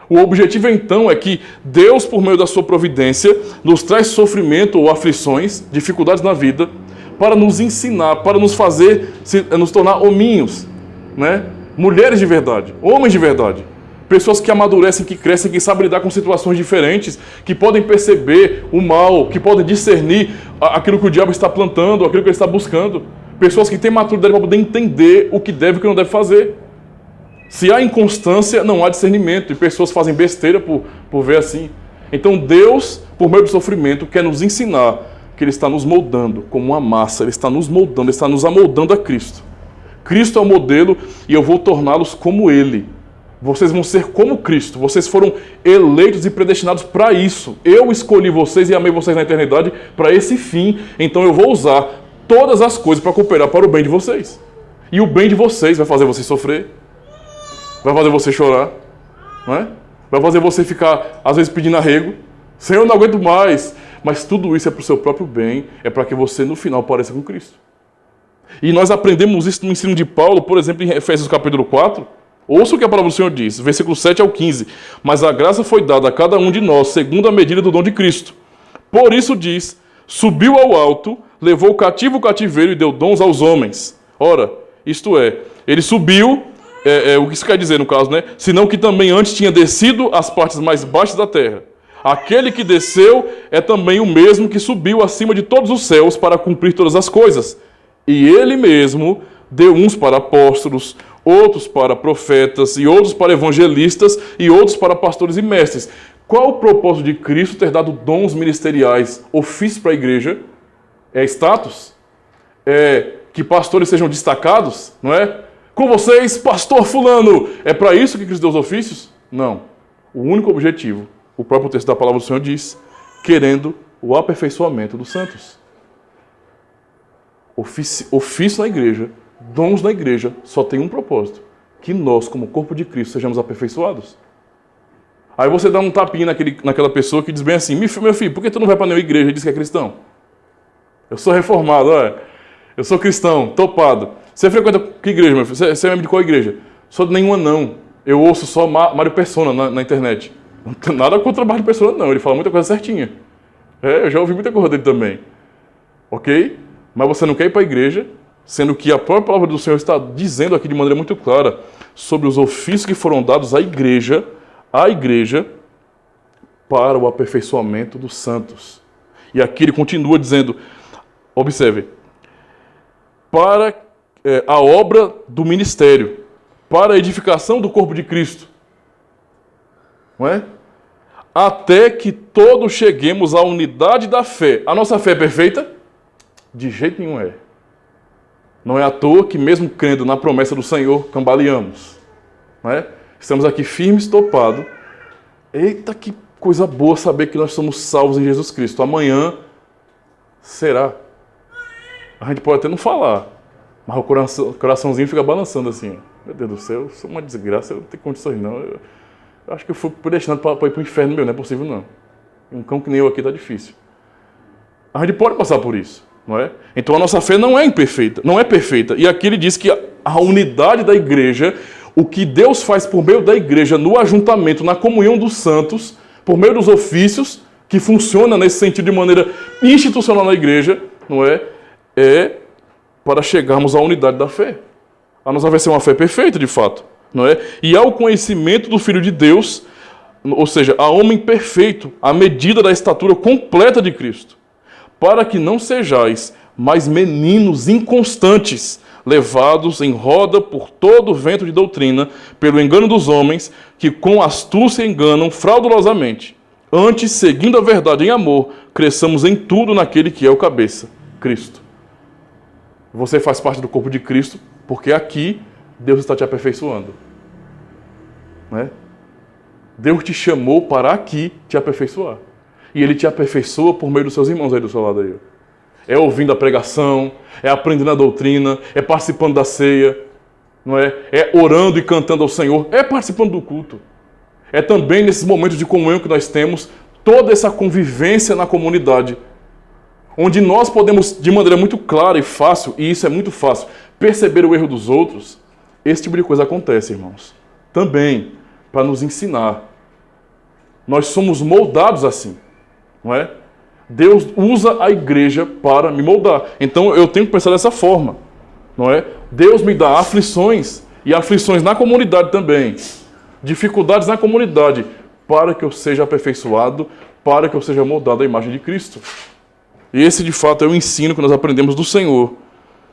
O objetivo então é que Deus, por meio da sua providência, nos traz sofrimento ou aflições, dificuldades na vida, para nos ensinar, para nos fazer, nos tornar hominhos, né? Mulheres de verdade, homens de verdade. Pessoas que amadurecem, que crescem, que sabem lidar com situações diferentes, que podem perceber o mal, que podem discernir aquilo que o diabo está plantando, aquilo que ele está buscando. Pessoas que têm maturidade para poder entender o que deve e o que não deve fazer. Se há inconstância, não há discernimento. E pessoas fazem besteira por ver assim. Então Deus, por meio do sofrimento, quer nos ensinar que Ele está nos moldando como uma massa. Ele está nos moldando, Ele está nos amoldando a Cristo. Cristo é o modelo e eu vou torná-los como Ele. Vocês vão ser como Cristo. Vocês foram eleitos e predestinados para isso. Eu escolhi vocês e amei vocês na eternidade para esse fim. Então eu vou usar todas as coisas para cooperar para o bem de vocês. E o bem de vocês vai fazer vocês sofrer. vai fazer você chorar, não é? Vai fazer você ficar, às vezes, pedindo arrego. Senhor, eu não aguento mais. Mas tudo isso é para o seu próprio bem, é para que você, no final, pareça com Cristo. E nós aprendemos isso no ensino de Paulo, por exemplo, em Efésios capítulo 4. Ouça o que a palavra do Senhor diz, versículo 7 ao 15. Mas a graça foi dada a cada um de nós, segundo a medida do dom de Cristo. Por isso diz, subiu ao alto, levou cativo o cativeiro e deu dons aos homens. Ora, isto é, ele subiu, o que isso quer dizer no caso, né? Senão que também antes tinha descido às partes mais baixas da terra. Aquele que desceu é também o mesmo que subiu acima de todos os céus para cumprir todas as coisas. E ele mesmo deu uns para apóstolos, outros para profetas, e outros para evangelistas, e outros para pastores e mestres. Qual o propósito de Cristo ter dado dons ministeriais, ofícios para a igreja? É status? É que pastores sejam destacados? Não é? Com vocês, pastor fulano! É para isso que Cristo deu os ofícios? Não. O único objetivo, o próprio texto da palavra do Senhor diz, querendo o aperfeiçoamento dos santos. Ofício na igreja, dons na igreja, só tem um propósito, que nós, como corpo de Cristo, sejamos aperfeiçoados. Aí você dá um tapinha naquela pessoa que diz bem assim, meu filho, por que tu não vai para nenhuma igreja e diz que é cristão? Eu sou reformado, olha, eu sou cristão, topado. Você frequenta que igreja, meu filho? Você é membro de qual igreja? Sou de nenhuma não, eu ouço só Mário Persona na internet. Não tem nada contra o Mário Persona não, ele fala muita coisa certinha. Eu já ouvi muita coisa dele também. Ok? Mas você não quer ir para a igreja, sendo que a própria palavra do Senhor está dizendo aqui de maneira muito clara sobre os ofícios que foram dados à igreja para o aperfeiçoamento dos santos. E aqui ele continua dizendo, observe, para a obra do ministério, para a edificação do corpo de Cristo. Não é? Até que todos cheguemos à unidade da fé. A nossa fé é perfeita? De jeito nenhum é. Não é à toa que mesmo crendo na promessa do Senhor, cambaleamos. Não é? Estamos aqui firmes, topados. Eita, que coisa boa saber que nós somos salvos em Jesus Cristo. Amanhã, será? A gente pode até não falar, mas o coraçãozinho fica balançando assim. Meu Deus do céu, eu sou uma desgraça, eu não tenho condições não. Eu acho que eu fui predestinado para ir para o inferno, não é possível não. Um cão que nem eu aqui está difícil. A gente pode passar por isso. Não é? Então a nossa fé não é imperfeita, não é perfeita. E aqui ele diz que a unidade da igreja, o que Deus faz por meio da igreja, no ajuntamento, na comunhão dos santos, por meio dos ofícios, que funciona nesse sentido de maneira institucional na igreja, não é? É para chegarmos à unidade da fé. A nossa vai ser uma fé perfeita, de fato. Não é? E ao conhecimento do Filho de Deus, ou seja, a homem perfeito, à medida da estatura completa de Cristo. Para que não sejais mais meninos inconstantes, levados em roda por todo o vento de doutrina, pelo engano dos homens, que com astúcia enganam fraudulosamente. Antes, seguindo a verdade em amor, cresçamos em tudo naquele que é o cabeça, Cristo. Você faz parte do corpo de Cristo, porque aqui Deus está te aperfeiçoando. Não é? Deus te chamou para aqui te aperfeiçoar. E Ele te aperfeiçoa por meio dos seus irmãos aí do seu lado aí. É ouvindo a pregação, é aprendendo a doutrina, é participando da ceia, não é? É orando e cantando ao Senhor, é participando do culto. É também nesses momentos de comunhão que nós temos toda essa convivência na comunidade, onde nós podemos, de maneira muito clara e fácil, e isso é muito fácil, perceber o erro dos outros. Esse tipo de coisa acontece, irmãos. Também para nos ensinar. Nós somos moldados assim. Não é? Deus usa a igreja para me moldar. Então eu tenho que pensar dessa forma. Não é? Deus me dá aflições, e aflições na comunidade também. Dificuldades na comunidade, para que eu seja aperfeiçoado, para que eu seja moldado à imagem de Cristo. E esse, de fato, é o ensino que nós aprendemos do Senhor.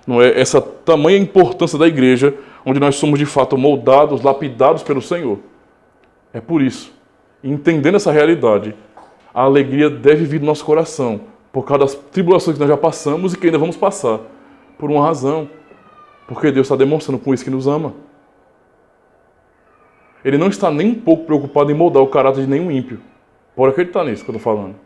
Não é? Essa tamanha importância da igreja, onde nós somos, de fato, moldados, lapidados pelo Senhor. É por isso, entendendo essa realidade, a alegria deve vir do nosso coração, por causa das tribulações que nós já passamos e que ainda vamos passar, por uma razão, porque Deus está demonstrando com isso que nos ama. Ele não está nem um pouco preocupado em moldar o caráter de nenhum ímpio. Pode acreditar nisso que eu estou falando.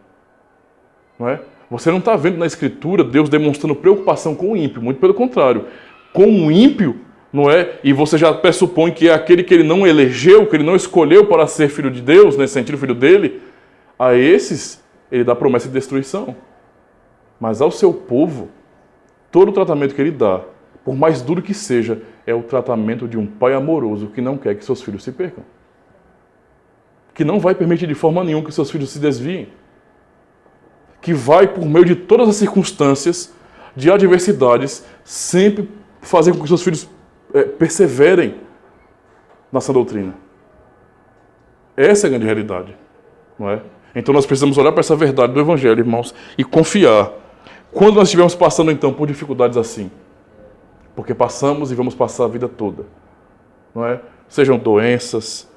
Não é? Você não está vendo na Escritura Deus demonstrando preocupação com o ímpio, muito pelo contrário. Com o ímpio, não é? E você já pressupõe que é aquele que ele não elegeu, que ele não escolheu para ser filho de Deus, nesse sentido, filho dele, a esses ele dá promessa de destruição. Mas ao seu povo, todo o tratamento que ele dá, por mais duro que seja, é o tratamento de um pai amoroso que não quer que seus filhos se percam. Que não vai permitir de forma nenhuma que seus filhos se desviem. Que vai, por meio de todas as circunstâncias, de adversidades, sempre fazer com que seus filhos perseverem na sã doutrina. Essa é a grande realidade, não é? Então nós precisamos olhar para essa verdade do Evangelho, irmãos, e confiar. Quando nós estivermos passando, então, por dificuldades assim, porque passamos e vamos passar a vida toda, não é? Sejam doenças,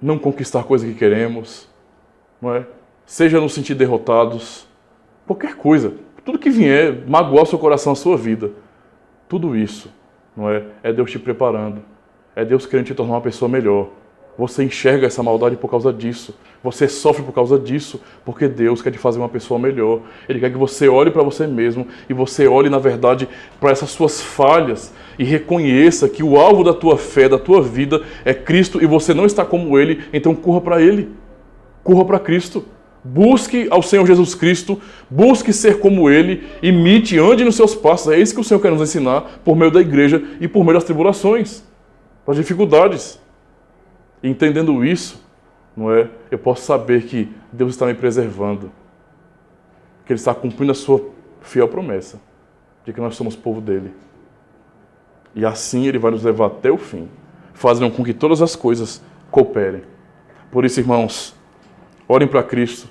não conquistar coisa que queremos, não é? Seja nos sentir derrotados, qualquer coisa, tudo que vier, magoar o seu coração, a sua vida, tudo isso, não é? É Deus te preparando, é Deus querendo te tornar uma pessoa melhor. Você enxerga essa maldade por causa disso. Você sofre por causa disso, porque Deus quer te fazer uma pessoa melhor. Ele quer que você olhe para você mesmo e você olhe, na verdade, para essas suas falhas e reconheça que o alvo da tua fé, da tua vida, é Cristo e você não está como Ele, então corra para Ele. Corra para Cristo. Busque ao Senhor Jesus Cristo, busque ser como Ele, imite, ande nos seus passos. É isso que o Senhor quer nos ensinar por meio da igreja e por meio das tribulações, das dificuldades. E entendendo isso, não é? Eu posso saber que Deus está me preservando, que Ele está cumprindo a sua fiel promessa de que nós somos povo dele. E assim Ele vai nos levar até o fim, fazendo com que todas as coisas cooperem. Por isso, irmãos, orem para Cristo,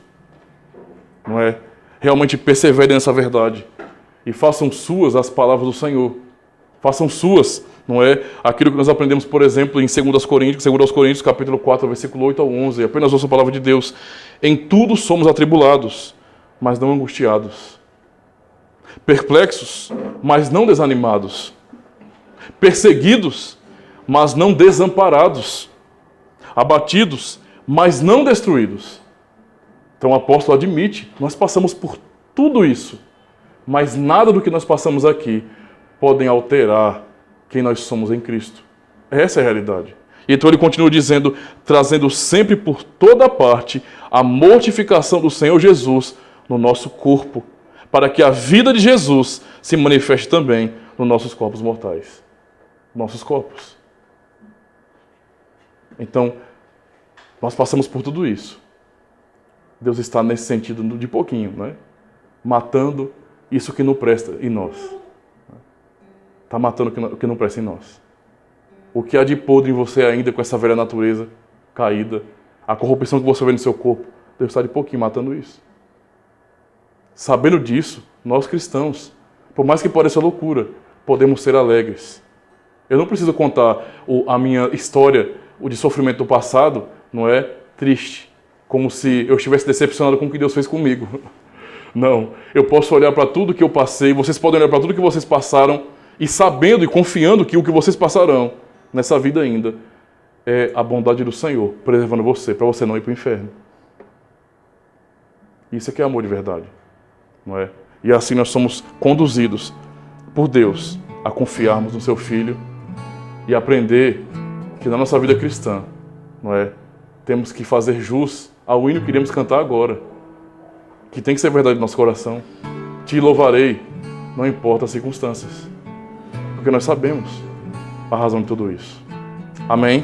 não é? Realmente perseverem nessa verdade e façam suas as palavras do Senhor. Façam suas, não é? Aquilo que nós aprendemos, por exemplo, em 2 Coríntios, capítulo 4, versículo 8 ao 11. Apenas ouça a palavra de Deus. Em tudo somos atribulados, mas não angustiados. Perplexos, mas não desanimados. Perseguidos, mas não desamparados. Abatidos, mas não destruídos. Então o apóstolo admite, nós passamos por tudo isso, mas nada do que nós passamos aqui podem alterar quem nós somos em Cristo. Essa é a realidade. E então ele continua dizendo, trazendo sempre por toda parte a mortificação do Senhor Jesus no nosso corpo, para que a vida de Jesus se manifeste também nos nossos corpos mortais. Nossos corpos. Então, nós passamos por tudo isso. Deus está nesse sentido de pouquinho, né? Matando isso que não presta em nós. Está matando o que não presta em nós. O que há de podre em você ainda com essa velha natureza caída, a corrupção que você vê no seu corpo, Deus está de pouquinho matando isso. Sabendo disso, nós cristãos, por mais que pareça loucura, podemos ser alegres. Eu não preciso contar a minha história, o de sofrimento do passado, não é triste, como se eu estivesse decepcionado com o que Deus fez comigo. Não, eu posso olhar para tudo que eu passei, vocês podem olhar para tudo que vocês passaram, e sabendo e confiando que o que vocês passarão nessa vida ainda é a bondade do Senhor, preservando você, para você não ir para o inferno. Isso é que é amor de verdade, não é? E assim nós somos conduzidos por Deus a confiarmos no Seu Filho e aprender que na nossa vida cristã, não é? Temos que fazer jus ao hino que iremos cantar agora, que tem que ser verdade no nosso coração. Te louvarei, não importa as circunstâncias. Porque nós sabemos a razão de tudo isso. Amém?